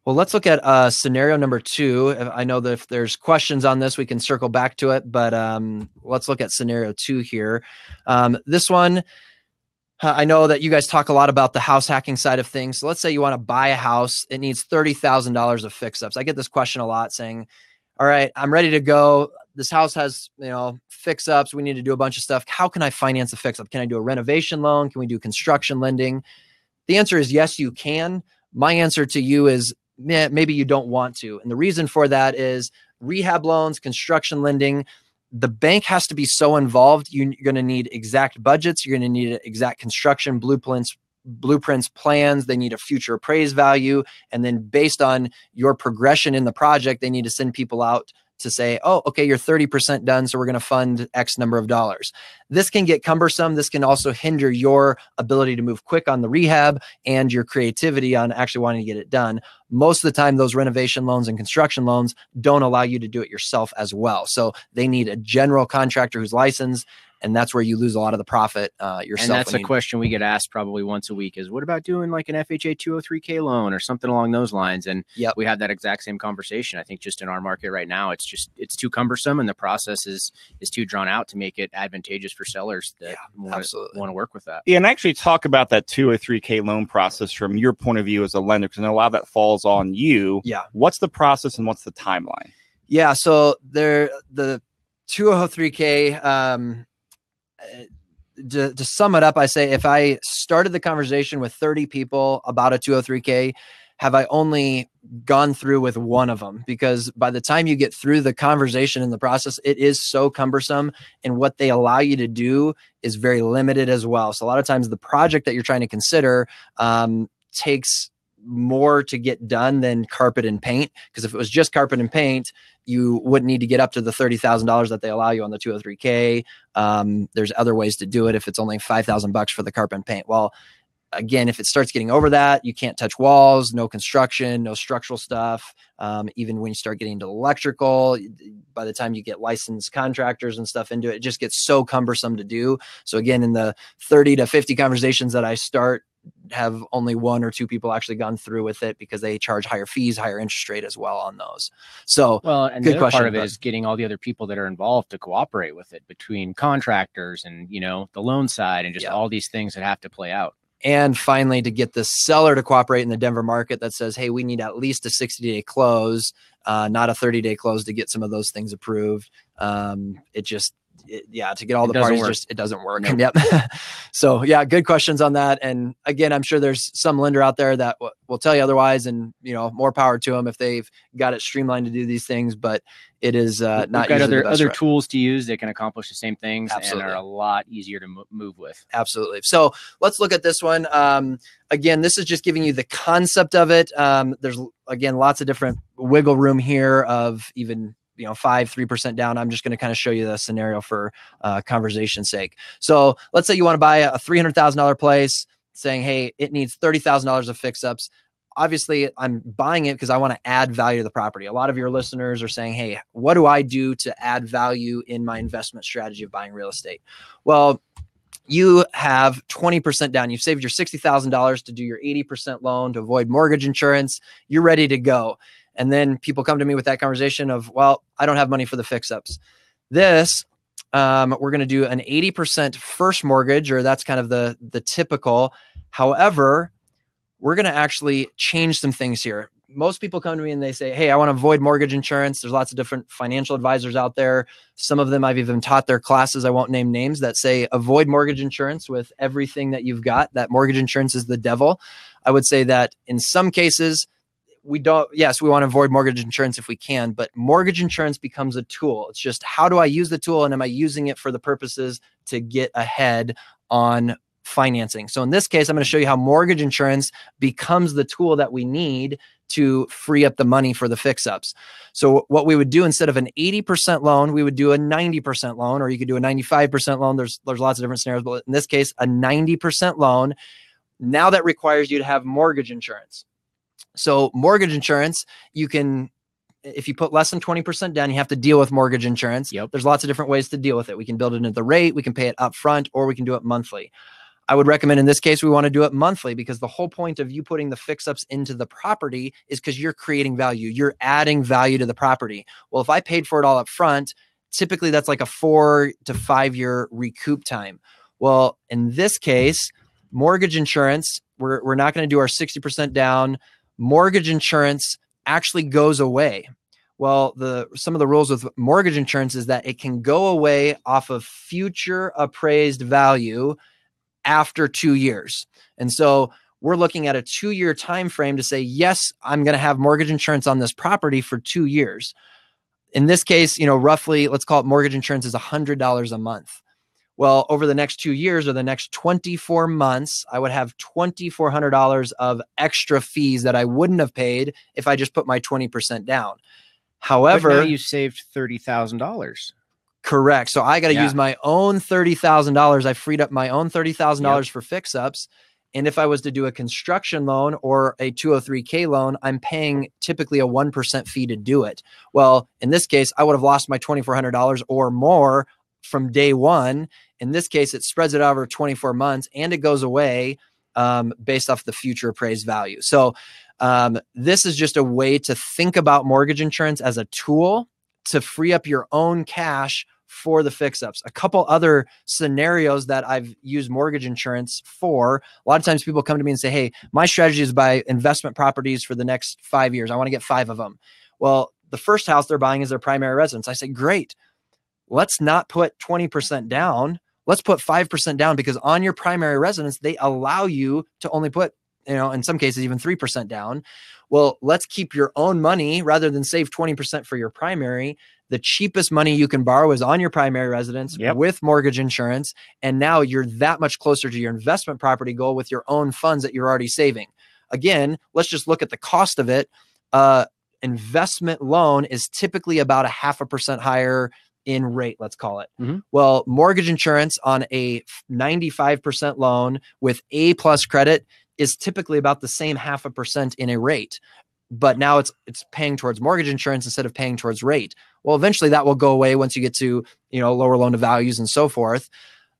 Well, let's look at scenario number 2. I know that if there's questions on this, we can circle back to it, but let's look at scenario 2 here. This one, I know that you guys talk a lot about the house hacking side of things. So let's say you want to buy a house. It needs $30,000 of fix-ups. I get this question a lot saying, all right, I'm ready to go. This house has, fix-ups. We need to do a bunch of stuff. How can I finance a fix-up? Can I do a renovation loan? Can we do construction lending? The answer is yes, you can. My answer to you is maybe you don't want to. And the reason for that is rehab loans, construction lending, the bank has to be so involved. You're going to need exact budgets. You're going to need exact construction blueprints, plans. They need a future appraised value. And then based on your progression in the project, they need to send people out to say, oh, okay, you're 30% done, so we're going to fund X number of dollars. This can get cumbersome. This can also hinder your ability to move quick on the rehab and your creativity on actually wanting to get it done. Most of the time, those renovation loans and construction loans don't allow you to do it yourself as well. So they need a general contractor who's licensed, and that's where you lose a lot of the profit yourself. And that's a question we get asked probably once a week is, what about doing like an FHA 203K loan or something along those lines? And we have that exact same conversation. I think just in our market right now, it's too cumbersome, and the process is too drawn out to make it advantageous for sellers that want to work with that. Yeah, and actually talk about that 203K loan process from your point of view as a lender, because I know a lot of that falls on you. Yeah. What's the process and what's the timeline? Yeah, so the 203K, to sum it up, I say if I started the conversation with 30 people about a 203K, have I only gone through with one of them? Because by the time you get through the conversation in the process, it is so cumbersome, and what they allow you to do is very limited as well. So a lot of times the project that you're trying to consider takes more to get done than carpet and paint. Because if it was just carpet and paint, you wouldn't need to get up to the $30,000 that they allow you on the 203K. There's other ways to do it if it's only $5,000 for the carpet and paint. Well, again, if it starts getting over that, you can't touch walls, no construction, no structural stuff. Even when you start getting into electrical, by the time you get licensed contractors and stuff into it, it just gets so cumbersome to do. So again, in the 30 to 50 conversations that I start, have only one or two people actually gone through with it because they charge higher fees, higher interest rate as well on those. So, well, and the other part of it is getting all the other people that are involved to cooperate with it, between contractors and, the loan side and just all these things that have to play out. And finally, to get the seller to cooperate in the Denver market that says, hey, we need at least a 60-day close, not a 30-day close to get some of those things approved. To get all the parties, it doesn't work. Nope. Yep. So good questions on that. And again, I'm sure there's some lender out there that will tell you otherwise, and more power to them if they've got it streamlined to do these things. But it is not. We've got other tools to use that can accomplish the same things. Absolutely. And are a lot easier to move with. Absolutely. So let's look at this one. Again, this is just giving you the concept of it. There's again lots of different wiggle room here of even 3% down. I'm just going to kind of show you the scenario for conversation's sake. So let's say you want to buy a $300,000 place, saying, hey, it needs $30,000 of fix-ups. Obviously, I'm buying it because I want to add value to the property. A lot of your listeners are saying, hey, what do I do to add value in my investment strategy of buying real estate? Well, you have 20% down. You've saved your $60,000 to do your 80% loan to avoid mortgage insurance. You're ready to go. And then people come to me with that conversation of, well, I don't have money for the fix-ups. This, we're going to do an 80% first mortgage, or that's kind of the typical. However, we're going to actually change some things here. Most people come to me and they say, hey, I want to avoid mortgage insurance. There's lots of different financial advisors out there. Some of them I've even taught their classes, I won't name names, that say avoid mortgage insurance with everything that you've got, that mortgage insurance is the devil. I would say that in some cases, we want to avoid mortgage insurance if we can, but mortgage insurance becomes a tool. It's just, how do I use the tool, and am I using it for the purposes to get ahead on financing? So in this case, I'm going to show you how mortgage insurance becomes the tool that we need to free up the money for the fix-ups. So what we would do, instead of an 80% loan, we would do a 90% loan, or you could do a 95% loan. There's lots of different scenarios, but in this case, a 90% loan. Now that requires you to have mortgage insurance. So mortgage insurance, you can, if you put less than 20% down, you have to deal with mortgage insurance. Yep. There's lots of different ways to deal with it. We can build it into the rate, we can pay it up front, or we can do it monthly. I would recommend in this case, we want to do it monthly, because the whole point of you putting the fix-ups into the property is because you're creating value. You're adding value to the property. Well, if I paid for it all up front, typically that's like a 4 to 5 year recoup time. Well, in this case, mortgage insurance, we're not going to do our 60% down. Mortgage insurance actually goes away. Well, some of the rules with mortgage insurance is that it can go away off of future appraised value after 2 years. And so we're looking at a 2-year time frame to say, yes, I'm going to have mortgage insurance on this property for 2 years. In this case, roughly, let's call it mortgage insurance is $100 a month. Well, over the next 2 years or the next 24 months, I would have $2,400 of extra fees that I wouldn't have paid if I just put my 20% down. However, but now you saved $30,000. Correct. So I got to use my own $30,000. I freed up my own $30,000 for fix-ups. And if I was to do a construction loan or a 203K loan, I'm paying typically a 1% fee to do it. Well, in this case, I would have lost my $2,400 or more from day one. In this case, it spreads it over 24 months and it goes away based off the future appraised value. So this is just a way to think about mortgage insurance as a tool to free up your own cash for the fix-ups. A couple other scenarios that I've used mortgage insurance for. A lot of times people come to me and say, hey, my strategy is buy investment properties for the next 5 years. I want to get 5 of them. Well, the first house they're buying is their primary residence. I say, great. Let's not put 20% down. Let's put 5% down, because on your primary residence, they allow you to only put, in some cases, even 3% down. Well, let's keep your own money rather than save 20% for your primary. The cheapest money you can borrow is on your primary residence with mortgage insurance. And now you're that much closer to your investment property goal with your own funds that you're already saving. Again, let's just look at the cost of it. Investment loan is typically about 0.5% higher in rate, let's call it. Well, mortgage insurance on a 95% loan with A+ credit is typically about the same 0.5% in a rate. But now it's paying towards mortgage insurance instead of paying towards rate. Well, eventually that will go away once you get to, lower loan to values and so forth.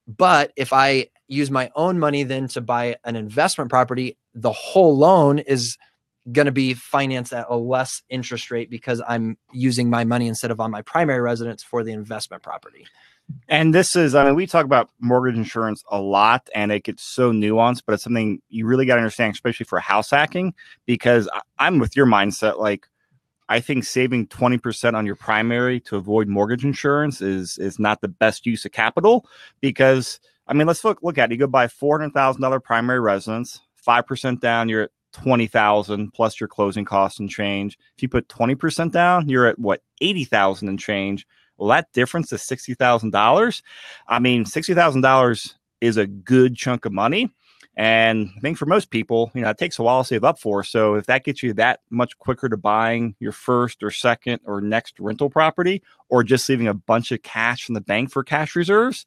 But if I use my own money then to buy an investment property, the whole loan is going to be financed at a less interest rate because I'm using my money instead of on my primary residence for the investment property. And this is, we talk about mortgage insurance a lot and it gets so nuanced, but it's something you really got to understand, especially for house hacking, because I'm with your mindset. Like, I think saving 20% on your primary to avoid mortgage insurance is not the best use of capital, because, let's look at it. You go buy $400,000 primary residence, 5% down, you're at $20,000 plus your closing costs and change. If you put 20% down, you're at what, $80,000 and change. Well, that difference is $60,000. $60,000 is a good chunk of money. And I think for most people, it takes a while to save up for. So if that gets you that much quicker to buying your first or second or next rental property, or just leaving a bunch of cash in the bank for cash reserves,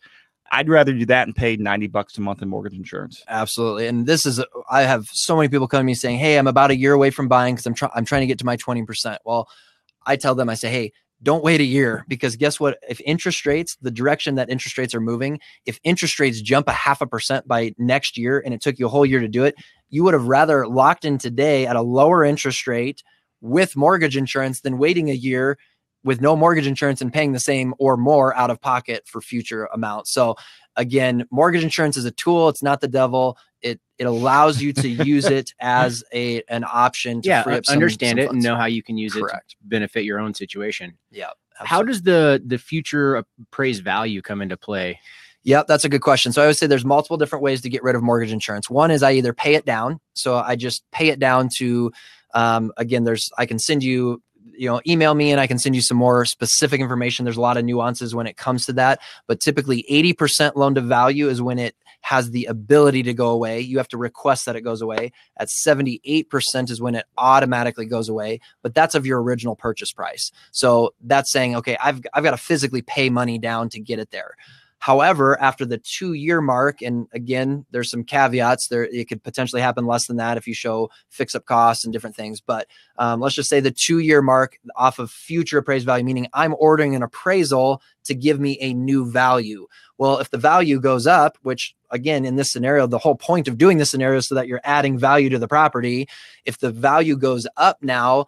I'd rather do that and pay $90 a month in mortgage insurance. Absolutely. And I have so many people come to me saying, hey, I'm about a year away from buying because I'm trying to get to my 20%. Well, I tell them, I say, hey, don't wait a year, because guess what? If interest rates, the direction that interest rates are moving, if interest rates jump 0.5% by next year and it took you a whole year to do it, you would have rather locked in today at a lower interest rate with mortgage insurance than waiting a year with no mortgage insurance and paying the same or more out of pocket for future amounts. So again, mortgage insurance is a tool. It's not the devil. It allows you to use it as an option to free up understand some it funds. and know how you can use it to benefit your own situation. Yeah. Absolutely. How does the future appraised value come into play? Yeah, that's a good question. So I would say there's multiple different ways to get rid of mortgage insurance. One is I either pay it down. So I just pay it down to, again, I can send you, email me and I can send you some more specific information. There's a lot of nuances when it comes to that, but typically 80% loan to value is when it has the ability to go away. You have to request that it goes away. At 78% is when it automatically goes away, but that's of your original purchase price. So that's saying, okay, I've got to physically pay money down to get it there. However, after the 2-year mark, and again, there's some caveats there, it could potentially happen less than that if you show fix-up costs and different things. But let's just say the 2-year mark off of future appraised value, meaning I'm ordering an appraisal to give me a new value. Well, if the value goes up, which again, in this scenario, the whole point of doing this scenario is so that you're adding value to the property. If the value goes up now,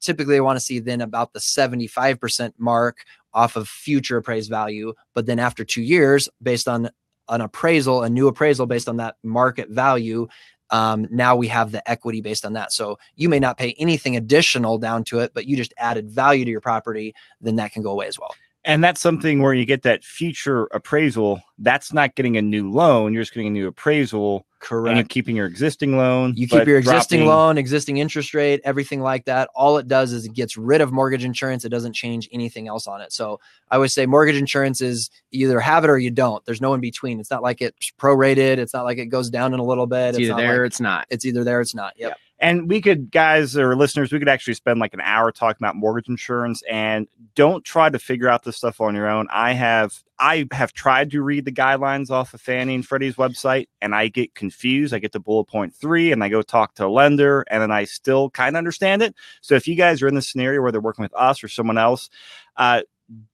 typically I want to see then about the 75% mark off of future appraised value. But then after 2 years, based on an appraisal, a new appraisal based on that market value, now we have the equity based on that. So you may not pay anything additional down to it, but you just added value to your property, then that can go away as well. And that's something where you get that future appraisal. That's not getting a new loan. You're just getting a new appraisal. Correct. And you're keeping your existing loan. You keep your existing loan, existing interest rate, everything like that. All it does is it gets rid of mortgage insurance. It doesn't change anything else on it. So I would say mortgage insurance is you either have it or you don't. There's no in between. It's not like it's prorated. It's not like it goes down in a little bit. It's either there or it's not. It's either there or it's not. Yep. And we could, guys or listeners, we could actually spend like an hour talking about mortgage insurance. And don't try to figure out this stuff on your own. I have tried to read the guidelines off of Fannie and Freddie's website, and I get confused. I get to bullet point 3, and I go talk to a lender, and then I still kind of understand it. So if you guys are in this scenario where they're working with us or someone else,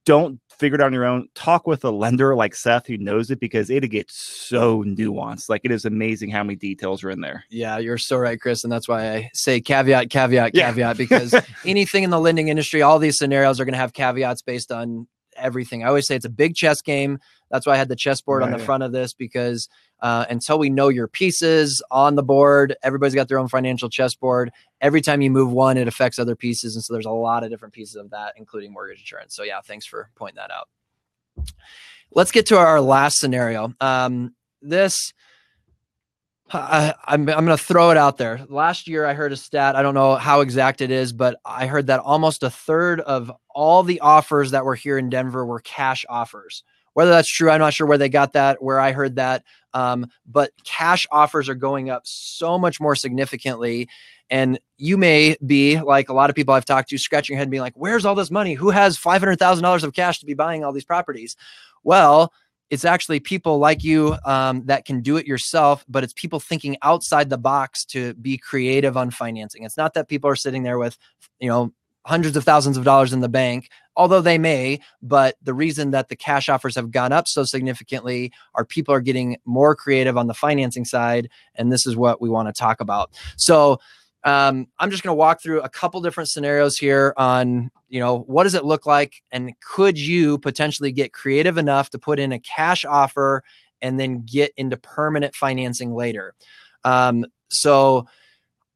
don't figure it out on your own. Talk with a lender like Seth who knows it, because it gets so nuanced. Like, it is amazing how many details are in there. Yeah, you're so right, Chris. And that's why I say caveat, because anything in the lending industry, all these scenarios are going to have caveats based on everything. I always say it's a big chess game. That's why I had the chessboard on the front of this, because until we know your pieces on the board, everybody's got their own financial chessboard. Every time you move one, it affects other pieces. And so there's a lot of different pieces of that, including mortgage insurance. So yeah, thanks for pointing that out. Let's get to our last scenario. I'm going to throw it out there. Last year, I heard a stat. I don't know how exact it is, but I heard that almost a third of all the offers that were here in Denver were cash offers. Whether that's true, I'm not sure where they got that, where I heard that. But cash offers are going up so much more significantly. And you may be like a lot of people I've talked to, scratching your head and being like, where's all this money? Who has $500,000 of cash to be buying all these properties? Well, it's actually people like you that can do it yourself, but it's people thinking outside the box to be creative on financing. It's not that people are sitting there with, hundreds of thousands of dollars in the bank, although they may, but the reason that the cash offers have gone up so significantly are people are getting more creative on the financing side. And this is what we want to talk about. So I'm just going to walk through a couple different scenarios here on, what does it look like? And could you potentially get creative enough to put in a cash offer and then get into permanent financing later? So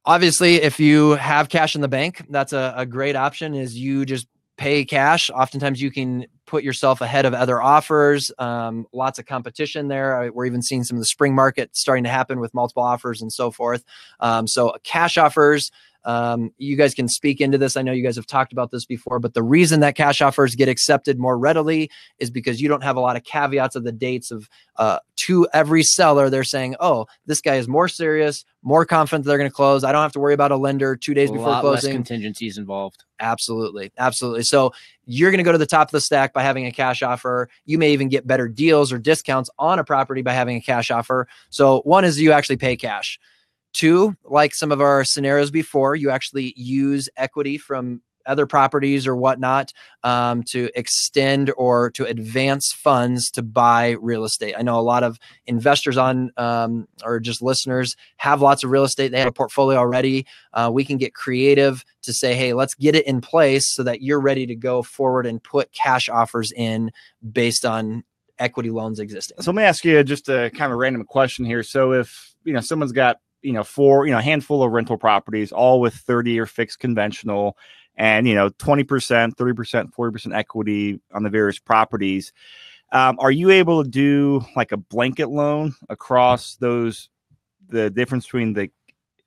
obviously, if you have cash in the bank, that's a great option, is you just pay cash. Oftentimes you can put yourself ahead of other offers. Lots of competition there. We're even seeing some of the spring market starting to happen with multiple offers and so forth. So cash offers, you guys can speak into this. I know you guys have talked about this before, but the reason that cash offers get accepted more readily is because you don't have a lot of caveats of the dates of to every seller. They're saying, oh, this guy is more serious, more confident they're going to close. I don't have to worry about a lender 2 days before closing. Less contingencies involved. Absolutely. Absolutely. So you're going to go to the top of the stack by having a cash offer. You may even get better deals or discounts on a property by having a cash offer. So one is you actually pay cash. 2, like some of our scenarios before, you actually use equity from other properties or whatnot to extend or to advance funds to buy real estate. I know a lot of investors on or just listeners have lots of real estate. They have a portfolio already. We can get creative to say, hey, let's get it in place so that you're ready to go forward and put cash offers in based on equity loans existing. So let me ask you just a kind of random question here. So if, someone's got, a handful of rental properties, all with 30-year fixed conventional and, 20%, 30%, 40% equity on the various properties. Are you able to do like a blanket loan across the difference between the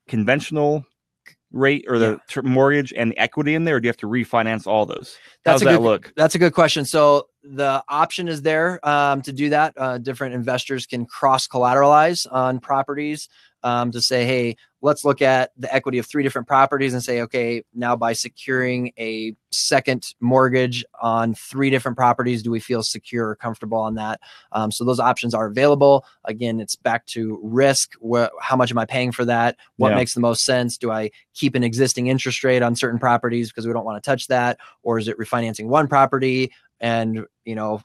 conventional rate or the mortgage and the equity in there, or do you have to refinance all those? How's that look? That's a good question. So the option is there to do that. Different investors can cross collateralize on properties to say, hey, let's look at the equity of 3 different properties and say, okay, now by securing a second mortgage on 3 different properties, do we feel secure or comfortable on that? So those options are available. Again, it's back to risk. How much am I paying for that? What makes the most sense? Do I keep an existing interest rate on certain properties because we don't want to touch that? Or is it refinancing one property and,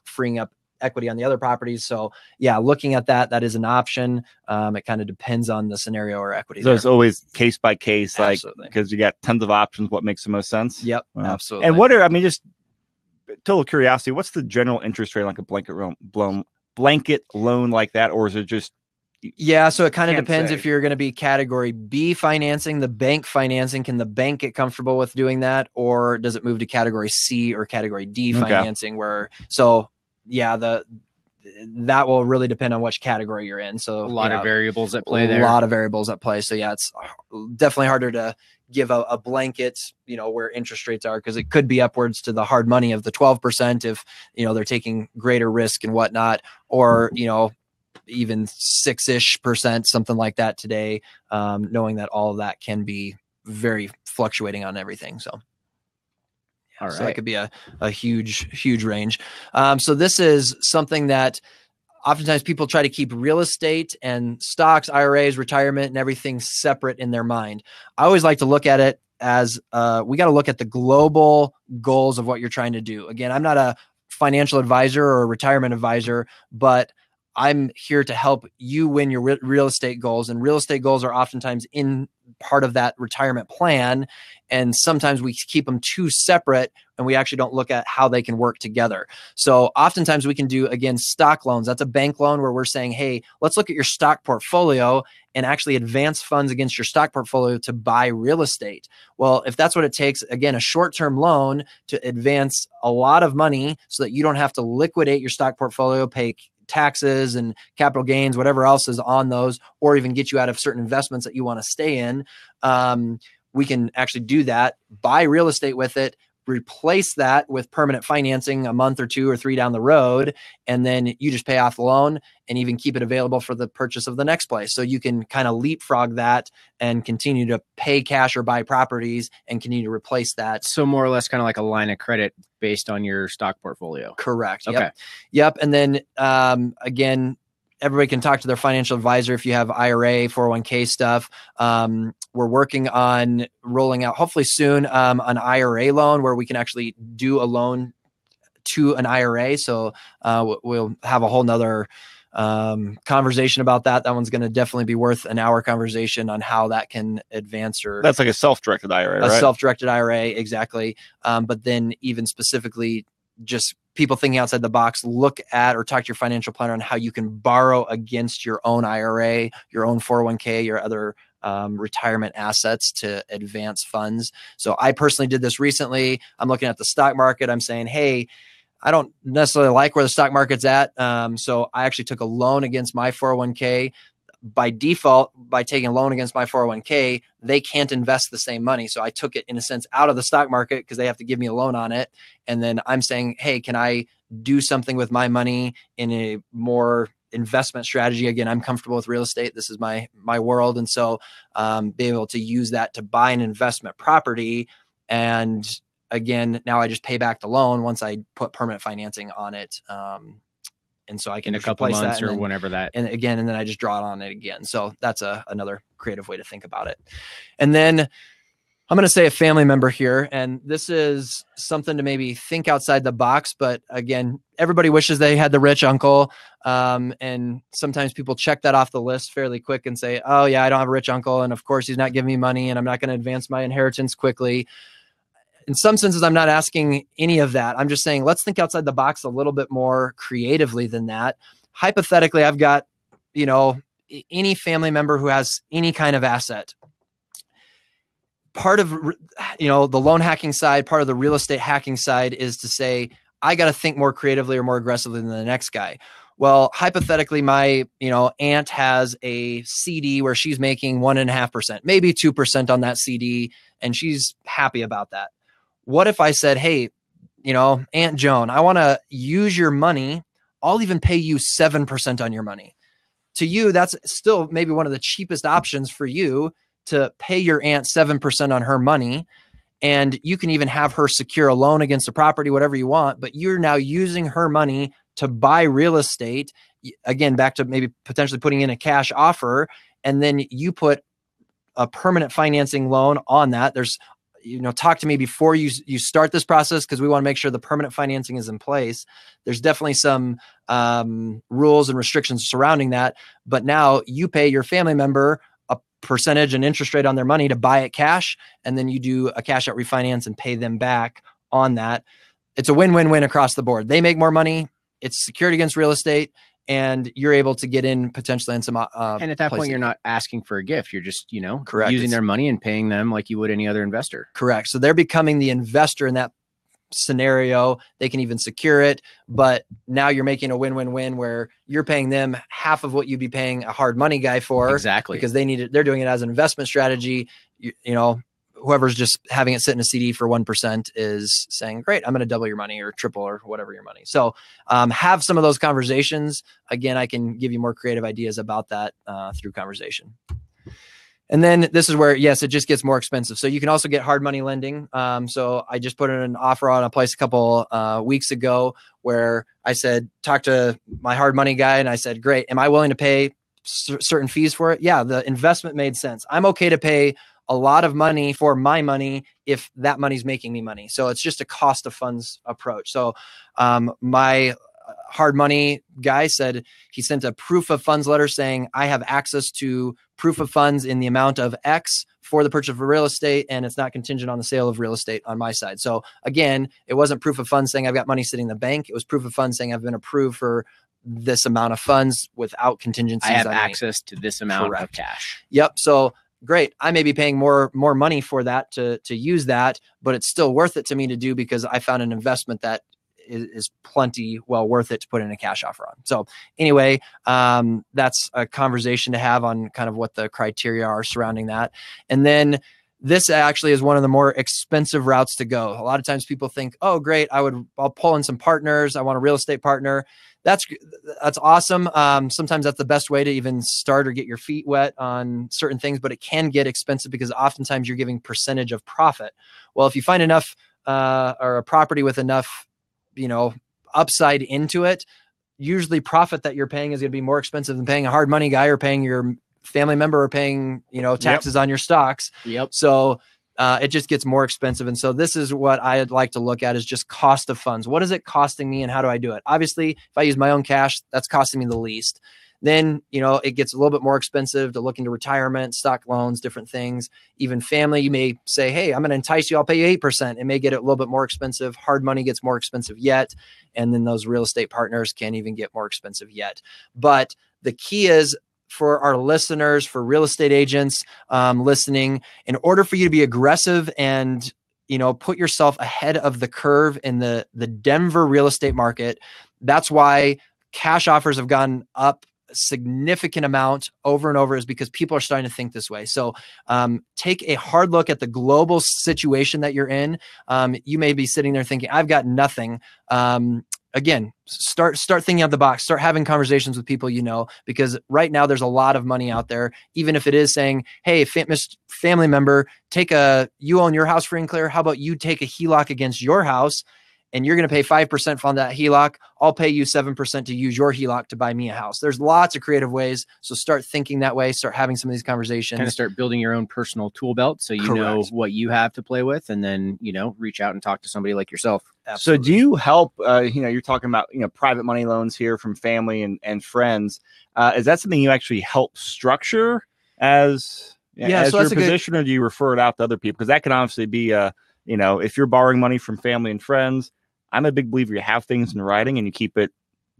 freeing up equity on the other properties? So yeah, looking at that is an option. It kind of depends on the scenario or equity. So it's always case by case, because you got tons of options. What makes the most sense? Yep. Absolutely. And just total curiosity, what's the general interest rate like a blanket loan blanket loan like that, or is it just? Yeah, so it kind of Can't depends say. if you're going to be category B financing, the bank financing. Can the bank get comfortable with doing that, or does it move to category C or category D financing? Where yeah, that will really depend on which category you're in. So A lot of variables at play a there. lot of variables at play. So yeah, it's definitely harder to give a blanket, where interest rates are, because it could be upwards to the hard money of the 12% if, they're taking greater risk and whatnot, or, even 6-ish%, something like that today, knowing that all of that can be very fluctuating on everything. So, all right. So that could be a huge range. So this is something that oftentimes people try to keep real estate and stocks, IRAs, retirement, and everything separate in their mind. I always like to look at it as we got to look at the global goals of what you're trying to do. Again, I'm not a financial advisor or a retirement advisor, but I'm here to help you win your real estate goals, and real estate goals are oftentimes in part of that retirement plan. And sometimes we keep them too separate and we actually don't look at how they can work together. So oftentimes we can do, again, stock loans. That's a bank loan where we're saying, hey, let's look at your stock portfolio and actually advance funds against your stock portfolio to buy real estate. Well, if that's what it takes, again, a short-term loan to advance a lot of money so that you don't have to liquidate your stock portfolio, pay taxes and capital gains, whatever else is on those, or even get you out of certain investments that you want to stay in. We can actually do that, buy real estate with it, replace that with permanent financing a month or 2 or 3 down the road, and then you just pay off the loan and even keep it available for the purchase of the next place. So you can kind of leapfrog that and continue to pay cash or buy properties and continue to replace that. So more or less kind of like a line of credit based on your stock portfolio. Correct. Okay. Yep. And then again, everybody can talk to their financial advisor if you have IRA, 401k stuff. We're working on rolling out, hopefully soon, an IRA loan where we can actually do a loan to an IRA. So we'll have a whole nother conversation about that. That one's going to definitely be worth an hour conversation on how that can advance your. That's like a self-directed IRA, right? A self-directed IRA, exactly. But then even specifically, just people thinking outside the box, look at or talk to your financial planner on how you can borrow against your own IRA, your own 401k, your other retirement assets to advance funds. So I personally did this recently. I'm looking at the stock market. I'm saying, hey, I don't necessarily like where the stock market's at. So I actually took a loan against my 401k. By default, by taking a loan against my 401k, they can't invest the same money. So I took it, in a sense, out of the stock market because they have to give me a loan on it. And then I'm saying, hey, can I do something with my money in a more investment strategy? Again, I'm comfortable with real estate. This is my world. And so being able to use that to buy an investment property. And again, now I just pay back the loan once I put permanent financing on it. And so I can in a couple months or whenever that. And then I just draw it on it again. So that's another creative way to think about it. And then I'm going to say a family member here, and this is something to maybe think outside the box. But again, everybody wishes they had the rich uncle. And sometimes people check that off the list fairly quick and say, oh yeah, I don't have a rich uncle. And of course he's not giving me money and I'm not going to advance my inheritance quickly. In some senses, I'm not asking any of that. I'm just saying, let's think outside the box a little bit more creatively than that. Hypothetically, I've got, any family member who has any kind of asset. Part of, the loan hacking side, part of the real estate hacking side is to say, I got to think more creatively or more aggressively than the next guy. Well, hypothetically, my, aunt has a CD where she's making 1.5%, maybe 2% on that CD, and she's happy about that. What if I said, hey, Aunt Joan, I want to use your money. I'll even pay you 7% on your money. To you, that's still maybe one of the cheapest options for you to pay your aunt 7% on her money. And you can even have her secure a loan against a property, whatever you want, but you're now using her money to buy real estate. Again, back to maybe potentially putting in a cash offer, and then you put a permanent financing loan on that. There's, talk to me before you start this process, because we want to make sure the permanent financing is in place. There's definitely some rules and restrictions surrounding that, but now you pay your family member a percentage and interest rate on their money to buy it cash, and then you do a cash out refinance and pay them back on that. It's a win-win-win across the board. They make more money. It's secured against real estate, and you're able to get in potentially in some and at that point, you're not asking for a gift. You're just, correct, using their money and paying them like you would any other investor. Correct. So they're becoming the investor in that scenario. They can even secure it, but now you're making a win-win-win where you're paying them half of what you'd be paying a hard money guy for. Exactly. Because they need it. They're doing it as an investment strategy. You know, whoever's just having it sit in a CD for 1% is saying, great, I'm going to double your money or triple or whatever your money. So have some of those conversations. Again, I can give you more creative ideas about that through conversation. And then this is where, yes, it just gets more expensive. So you can also get hard money lending. So I just put in an offer on a place a couple weeks ago where I said, talk to my hard money guy. And I said, great, am I willing to pay certain fees for it? Yeah, the investment made sense. I'm okay to pay a lot of money for my money if that money's making me money. So it's just a cost of funds approach. So my hard money guy said he sent a proof of funds letter saying I have access to proof of funds in the amount of X for the purchase of real estate, and it's not contingent on the sale of real estate on my side. So again, it wasn't proof of funds saying I've got money sitting in the bank. It was proof of funds saying I've been approved for this amount of funds without contingencies. I have access to this amount of cash. Yep. So great. I may be paying more money for that to use that, but it's still worth it to me to do because I found an investment that is plenty well worth it to put in a cash offer on. So anyway, that's a conversation to have on kind of what the criteria are surrounding that. And then this actually is one of the more expensive routes to go. A lot of times people think, oh, great, I'll pull in some partners. I want a real estate partner. That's awesome. Sometimes that's the best way to even start or get your feet wet on certain things, but it can get expensive because oftentimes you're giving percentage of profit. Well, if you find enough or a property with enough upside into it, usually profit that you're paying is going to be more expensive than paying a hard money guy or paying your family member or paying, taxes on your stocks. Yep. So it just gets more expensive. And so this is what I'd like to look at is just cost of funds. What is it costing me and how do I do it? Obviously, if I use my own cash, that's costing me the least. Then, it gets a little bit more expensive to look into retirement, stock loans, different things. Even family, you may say, hey, I'm going to entice you. I'll pay you 8%. It may get it a little bit more expensive. Hard money gets more expensive yet. And then those real estate partners can even get more expensive yet. But the key is for our listeners, for real estate agents listening, in order for you to be aggressive and put yourself ahead of the curve in the Denver real estate market, that's why cash offers have gone up significant amount over and over, is because people are starting to think this way. So take a hard look at the global situation that you're in. You may be sitting there thinking, I've got nothing. Again, start thinking out the box, start having conversations with people, because right now there's a lot of money out there. Even if it is saying, hey, family member, you own your house free and clear. How about you take a HELOC against your house? And you're going to pay 5% on that HELOC. I'll pay you 7% to use your HELOC to buy me a house. There's lots of creative ways. So start thinking that way. Start having some of these conversations. Kind of start building your own personal tool belt so you know what you have to play with, and then, reach out and talk to somebody like yourself. So Absolutely. do you help, you're talking about, private money loans here from family and friends. Is that something you actually help structure as your position, or do you refer it out to other people? Because that can obviously be, if you're borrowing money from family and friends, I'm a big believer you have things in writing and you keep it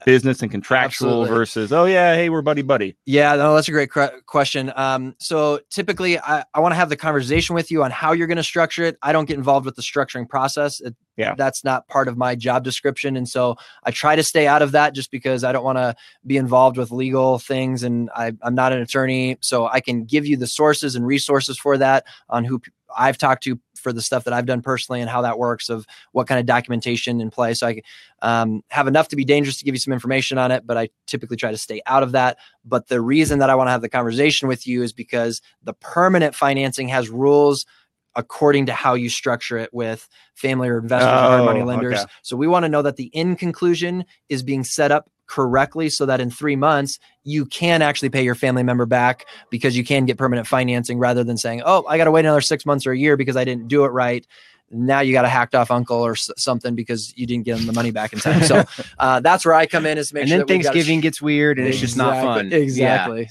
business and contractual versus, oh yeah, hey, we're buddy. Yeah, no, that's a great question. So typically I want to have the conversation with you on how you're going to structure it. I don't get involved with the structuring process. That's not part of my job description. And so I try to stay out of that just because I don't want to be involved with legal things. And I'm not an attorney, so I can give you the sources and resources for that on who I've talked to for the stuff that I've done personally and how that works, of what kind of documentation in place. So I have enough to be dangerous to give you some information on it, but I typically try to stay out of that. But the reason that I want to have the conversation with you is because the permanent financing has rules according to how you structure it with family or investors or hard money lenders. Okay. So we want to know that the end conclusion is being set up correctly so that in 3 months you can actually pay your family member back, because you can get permanent financing, rather than saying, oh, I got to wait another 6 months or a year because I didn't do it right. Now you got a hacked off uncle or something because you didn't give them the money back in time. So that's where I come in, is to make sure. And then Thanksgiving gets weird and it's just not fun. Exactly.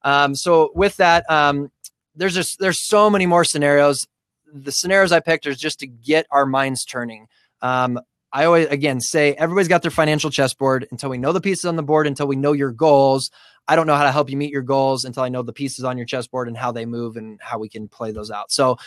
Yeah. So with that, there's so many more scenarios. The scenarios I picked are just to get our minds turning. I always, again, say everybody's got their financial chessboard. Until we know the pieces on the board, until we know your goals, I don't know how to help you meet your goals until I know the pieces on your chessboard and how they move and how we can play those out. So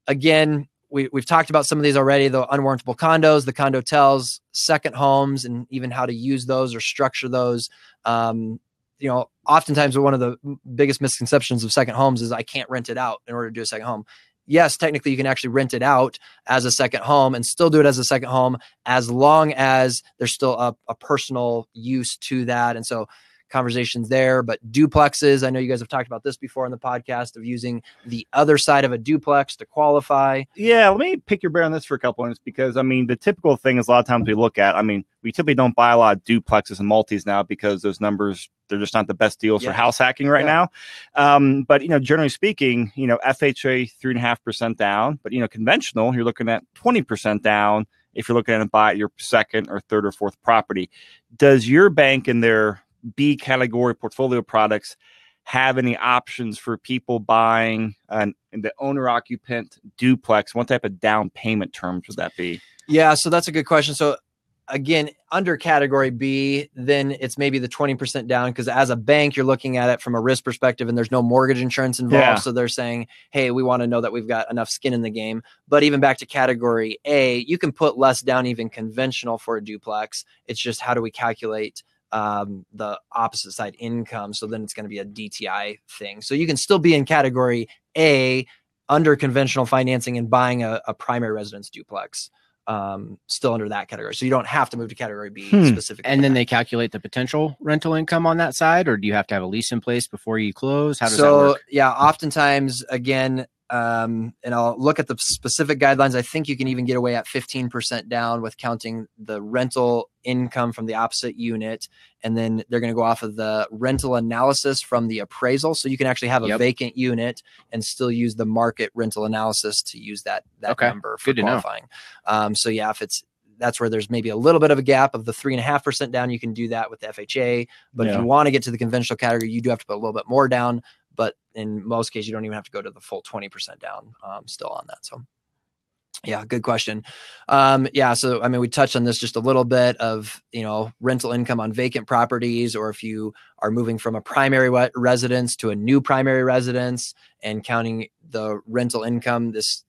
again, we've talked about some of these already, the unwarrantable condos, the condo tells, second homes, and even how to use those or structure those. Oftentimes one of the biggest misconceptions of second homes is I can't rent it out in order to do a second home. Yes, technically you can actually rent it out as a second home and still do it as a second home, as long as there's still a personal use to that. And so conversations there, but duplexes, I know you guys have talked about this before on the podcast, of using the other side of a duplex to qualify. Yeah, let me pick your brain on this for a couple minutes, because I mean, the typical thing is a lot of times we look at, I mean, we typically don't buy a lot of duplexes and multis now because those numbers, they're just not the best deals for house hacking right now. But, generally speaking, FHA 3.5% down, but, conventional, you're looking at 20% down if you're looking at buy your second or third or fourth property. Does your bank in their B category portfolio products have any options for people buying in the owner occupant duplex? What type of down payment terms would that be? Yeah, so that's a good question. So again, under category B, then it's maybe the 20% down, because as a bank, you're looking at it from a risk perspective and there's no mortgage insurance involved. Yeah. So they're saying, hey, we want to know that we've got enough skin in the game. But even back to category A, you can put less down even conventional for a duplex. It's just how do we calculate the opposite side income? So then it's going to be a DTI thing. So you can still be in category A under conventional financing and buying a primary residence duplex, still under that category. So you don't have to move to category B specifically. And then they calculate the potential rental income on that side, or do you have to have a lease in place before you close? How does that work? Yeah, oftentimes, again, and I'll look at the specific guidelines. I think you can even get away at 15% down with counting the rental income from the opposite unit. And then they're going to go off of the rental analysis from the appraisal. So you can actually have a vacant unit and still use the market rental analysis to use that number for qualifying. So yeah, that's where there's maybe a little bit of a gap of the 3.5% down. You can do that with the FHA, but if you want to get to the conventional category, you do have to put a little bit more down. But in most cases, you don't even have to go to the full 20% down still on that. So yeah, good question. So, I mean, we touched on this just a little bit of, rental income on vacant properties, or if you are moving from a primary residence to a new primary residence and counting the rental income. This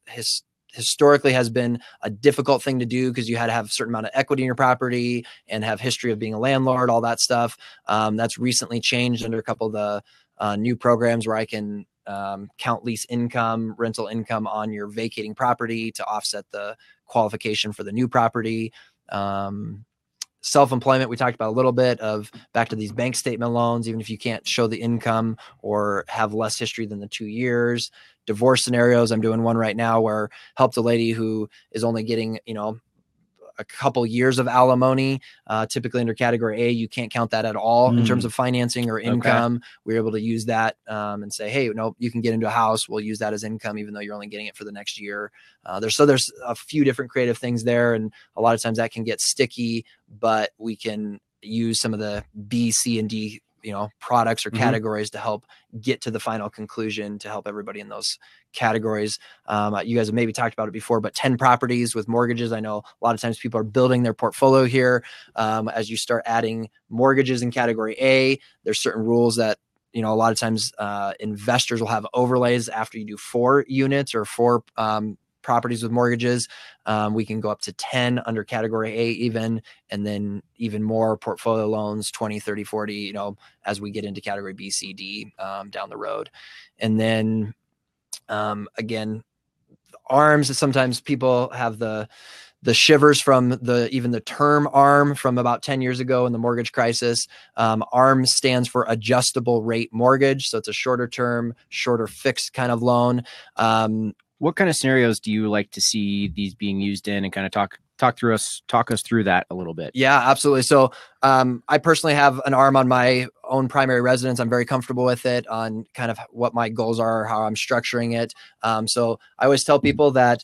historically has been a difficult thing to do because you had to have a certain amount of equity in your property and have history of being a landlord, all that stuff. That's recently changed under a couple of the new programs where I can count lease income, rental income on your vacating property to offset the qualification for the new property. Self-employment, we talked about a little bit of back to these bank statement loans, even if you can't show the income or have less history than the 2 years. Divorce scenarios, I'm doing one right now where helped a lady who is only getting, a couple years of alimony. Typically under category A, you can't count that at all in terms of financing or income. We're able to use that and say, hey, no, you can get into a house. We'll use that as income, even though you're only getting it for the next year. There's a few different creative things there. And a lot of times that can get sticky, but we can use some of the B, C, and D products or categories to help get to the final conclusion, to help everybody in those categories. You guys have maybe talked about it before, but 10 properties with mortgages. I know a lot of times people are building their portfolio here. As you start adding mortgages in category A, there's certain rules that, a lot of times investors will have overlays after you do 4 units or 4 properties with mortgages. We can go up to 10 under category A even, and then even more portfolio loans, 20, 30, 40, as we get into category B, C, D down the road. And then again, ARMs, sometimes people have the shivers from even the term ARM from about 10 years ago in the mortgage crisis. ARM stands for adjustable rate mortgage. So it's a shorter term, shorter fixed kind of loan. What kind of scenarios do you like to see these being used in, and kind of talk us through that a little bit? Yeah, absolutely. So I personally have an ARM on my own primary residence. I'm very comfortable with it on kind of what my goals are, how I'm structuring it. So I always tell people that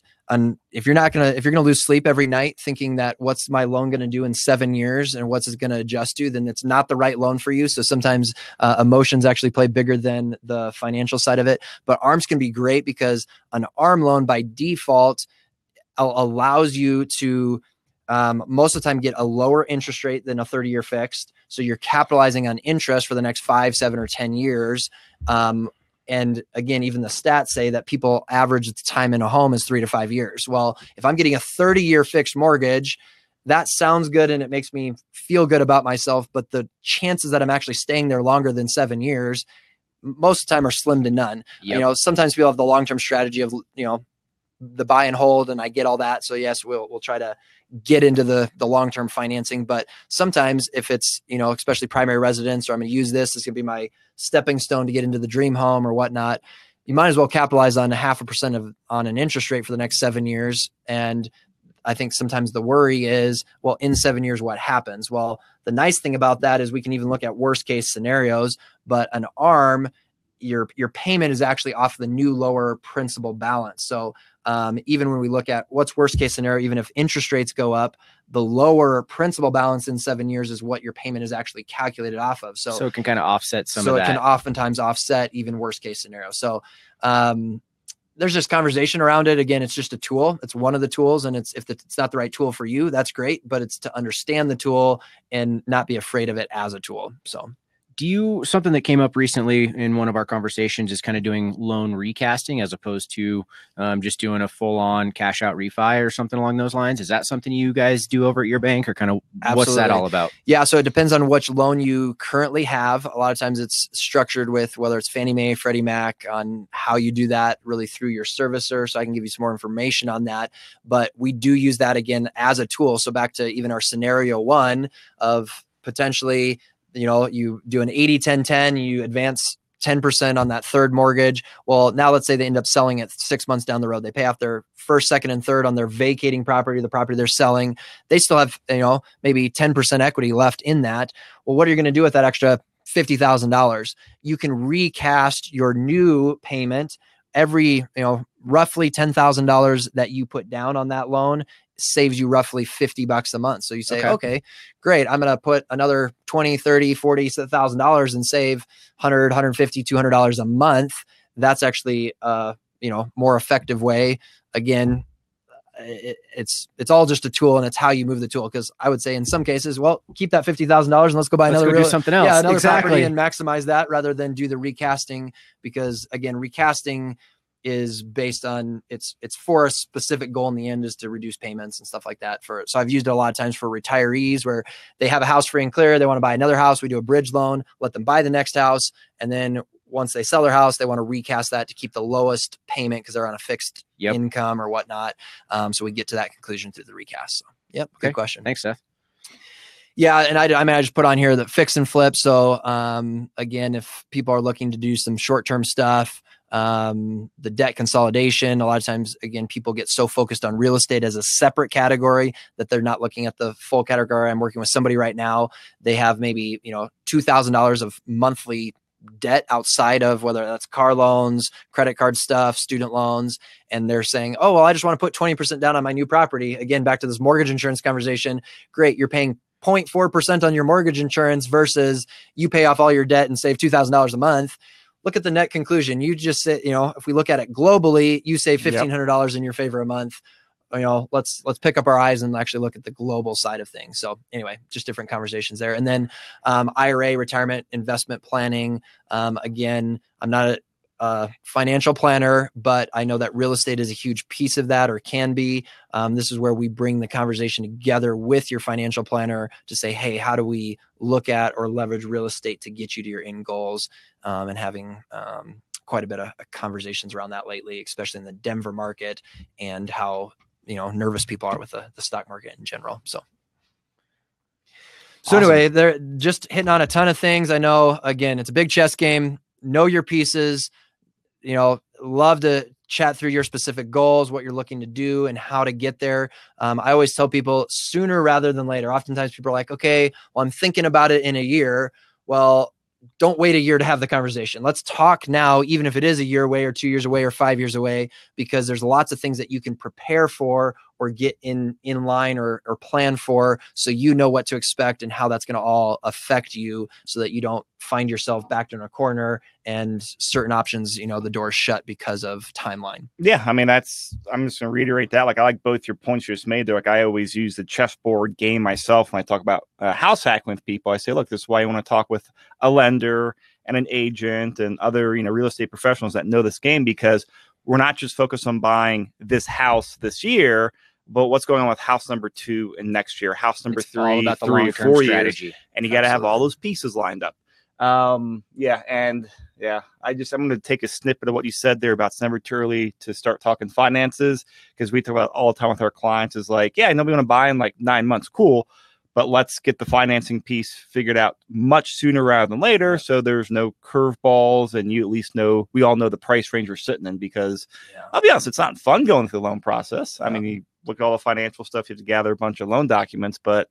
if you're going to lose sleep every night thinking that what's my loan going to do in 7 years and what's it going to adjust to, then it's not the right loan for you. So sometimes emotions actually play bigger than the financial side of it. But ARMs can be great because an ARM loan by default allows you to most of the time get a lower interest rate than a 30-year fixed. So you're capitalizing on interest for the next 5, 7, or 10 years. And again, even the stats say that people average the time in a home is 3 to 5 years. Well, if I'm getting a 30-year fixed mortgage, that sounds good and it makes me feel good about myself. But the chances that I'm actually staying there longer than 7 years, most of the time are slim to none. Yep. You know, sometimes people have the long-term strategy of, you know, the buy and hold, and I get all that. So yes, we'll try to get into the long-term financing. But sometimes if it's, you know, especially primary residence, or I'm going to use this is going to be my stepping stone to get into the dream home or whatnot, you might as well capitalize on 0.5% on an interest rate for the next 7 years. And I think sometimes the worry is, well, in 7 years, what happens? Well, the nice thing about that is we can even look at worst case scenarios, but an ARM, your payment is actually off the new lower principal balance. So even when we look at what's worst case scenario, even if interest rates go up, the lower principal balance in 7 years is what your payment is actually calculated off of. So it can kind of offset some of that. So it can oftentimes offset even worst case scenario. So there's just conversation around it. Again, it's just a tool. It's one of the tools. And if it's not the right tool for you, that's great. But it's to understand the tool and not be afraid of it as a tool. So something that came up recently in one of our conversations is kind of doing loan recasting as opposed to just doing a full on cash out refi or something along those lines. Is that something you guys do over at your bank, or kind of what's that all about? Yeah. So it depends on which loan you currently have. A lot of times it's structured with whether it's Fannie Mae, Freddie Mac, on how you do that really through your servicer. So I can give you some more information on that, but we do use that again as a tool. So back to even our scenario one of potentially, you know, you do an 80-10-10, you advance 10% on that third mortgage. Well, now let's say they end up selling it 6 months down the road. They pay off their first, second, and third on their vacating property, the property they're selling. They still have, you know, maybe 10% equity left in that. Well, what are you going to do with that extra $50,000? You can recast your new payment every, you know, roughly $10,000 that you put down on that loan saves you roughly $50 a month. So you say, okay, great. I'm going to put another $20, $30, $40,000 and save $100, $150, $200 a month. That's actually, you know, more effective way. Again, it's all just a tool, and it's how you move the tool. Because I would say in some cases, well, keep that $50,000 and let's go buy another do something else. Yeah, another property and maximize that rather than do the recasting. Because again, recasting is based on it's for a specific goal in the end, is to reduce payments and stuff like that. So I've used it a lot of times for retirees where they have a house free and clear. They want to buy another house. We do a bridge loan, let them buy the next house. And then once they sell their house, they want to recast that to keep the lowest payment because they're on a fixed income or whatnot. So we get to that conclusion through the recast. So, good question. Thanks, Seth. Yeah. And I mean, I just put on here the fix and flip. So again, if people are looking to do some short-term stuff, the debt consolidation, a lot of times, again, people get so focused on real estate as a separate category that they're not looking at the full category. I'm working with somebody right now. They have maybe, you know, $2,000 of monthly debt outside of whether that's car loans, credit card stuff, student loans. And they're saying, oh, well, I just want to put 20% down on my new property. Again, back to this mortgage insurance conversation. Great. You're paying 0.4% on your mortgage insurance versus you pay off all your debt and save $2,000 a month. Look at the net conclusion. You just say, you know, if we look at it globally, you save $1,500 in your favor a month. You know, let's pick up our eyes and actually look at the global side of things. So anyway, just different conversations there. And then IRA, retirement investment planning. Again, I'm not a financial planner, but I know that real estate is a huge piece of that, or can be. This is where we bring the conversation together with your financial planner to say, hey, how do we look at or leverage real estate to get you to your end goals? And having quite a bit of conversations around that lately, especially in the Denver market, and how, you know, nervous people are with the stock market in general. So anyway, they're just hitting on a ton of things. I know, again, it's a big chess game. Know your pieces. You know, love to chat through your specific goals, what you're looking to do, and how to get there. I always tell people sooner rather than later. Oftentimes people are like, okay, well, I'm thinking about it in a year. Well, don't wait a year to have the conversation. Let's talk now, even if it is a year away or 2 years away or 5 years away, because there's lots of things that you can prepare for or get in line or plan for, so you know what to expect and how that's going to all affect you, so that you don't find yourself backed in a corner and certain options, you know, the door's shut because of timeline. Yeah, I mean, I'm just going to reiterate that. Like, I like both your points you just made there. Like, I always use the chessboard game myself when I talk about house hacking with people. I say, look, this is why you want to talk with a lender and an agent and other, you know, real estate professionals that know this game, because we're not just focused on buying this house this year, but what's going on with house number 2 and next year, house number It's 3, all about the 3 or long-term 4 strategy. years, and you got to have all those pieces lined up. I'm going to take a snippet of what you said there about it's never too early to start talking finances, because we talk about all the time with our clients is like, yeah, I know we want to buy in like 9 months. Cool. But let's get the financing piece figured out much sooner rather than later. So there's no curveballs, and you at least know, we all know the price range we're sitting in, because I'll be honest, it's not fun going through the loan process. I mean, you look at all the financial stuff, you have to gather a bunch of loan documents, but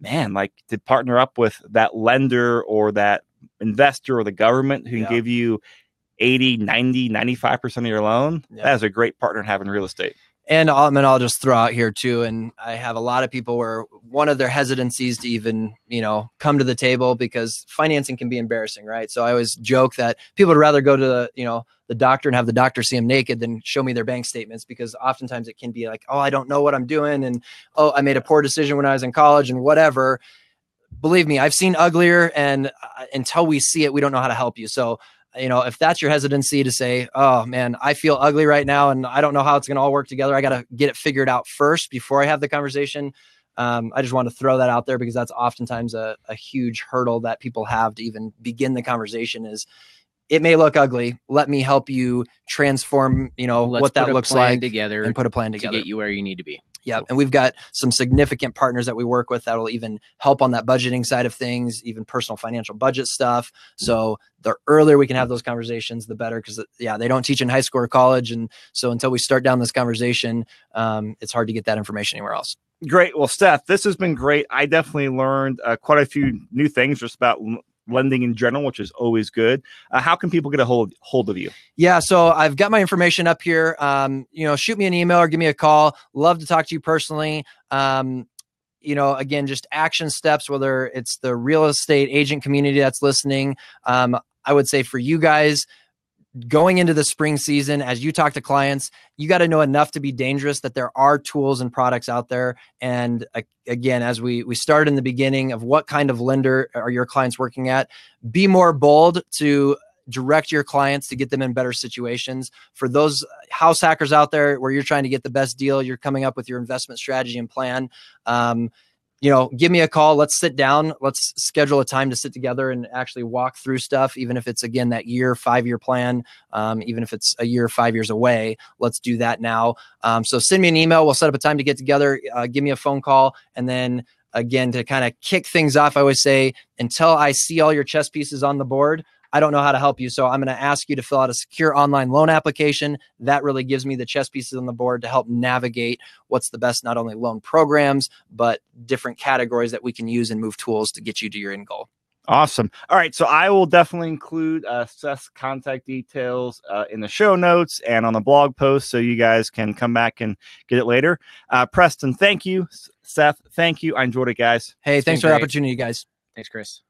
man, like, to partner up with that lender or that investor or the government who can give you 80, 90, 95% of your loan, that is a great partner to have in real estate. And I'll just throw out here too, and I have a lot of people where one of their hesitancies to even, you know, come to the table, because financing can be embarrassing, right? So I always joke that people would rather go to the doctor and have the doctor see them naked than show me their bank statements, because oftentimes it can be like, oh, I don't know what I'm doing, and oh, I made a poor decision when I was in college and whatever. Believe me, I've seen uglier, and until we see it, we don't know how to help you. So, you know, if that's your hesitancy to say, oh man, I feel ugly right now and I don't know how it's going to all work together, I got to get it figured out first before I have the conversation. I just want to throw that out there, because that's oftentimes a huge hurdle that people have to even begin the conversation. Is, it may look ugly. Let me help you transform, you know, what that looks like together, and put a plan together to get you where you need to be. Yeah. And we've got some significant partners that we work with that will even help on that budgeting side of things, even personal financial budget stuff. So the earlier we can have those conversations, the better, because they don't teach in high school or college. And so until we start down this conversation, it's hard to get that information anywhere else. Great. Well, Seth, this has been great. I definitely learned quite a few new things just about lending in general, which is always good. How can people get a hold of you? Yeah, so I've got my information up here. Shoot me an email or give me a call. Love to talk to you personally. Again, just action steps, whether it's the real estate agent community that's listening. I would say for you guys, going into the spring season, as you talk to clients, you got to know enough to be dangerous, that there are tools and products out there. And again, as we started in the beginning of what kind of lender are your clients working at, be more bold to direct your clients to get them in better situations. For those house hackers out there where you're trying to get the best deal, you're coming up with your investment strategy and plan. Give me a call. Let's sit down. Let's schedule a time to sit together and actually walk through stuff. Even if it's, again, that 5-year plan, even if it's a year, 5 years away, let's do that now. So send me an email. We'll set up a time to get together. Give me a phone call. And then again, to kind of kick things off, I always say, until I see all your chess pieces on the board, I don't know how to help you. So I'm going to ask you to fill out a secure online loan application. That really gives me the chess pieces on the board to help navigate what's the best, not only loan programs, but different categories that we can use and move tools to get you to your end goal. Awesome. All right. So I will definitely include Seth's contact details in the show notes and on the blog post, so you guys can come back and get it later. Preston, thank you. Seth, thank you. I enjoyed it, guys. Hey, thanks for the opportunity, guys. Thanks, Chris.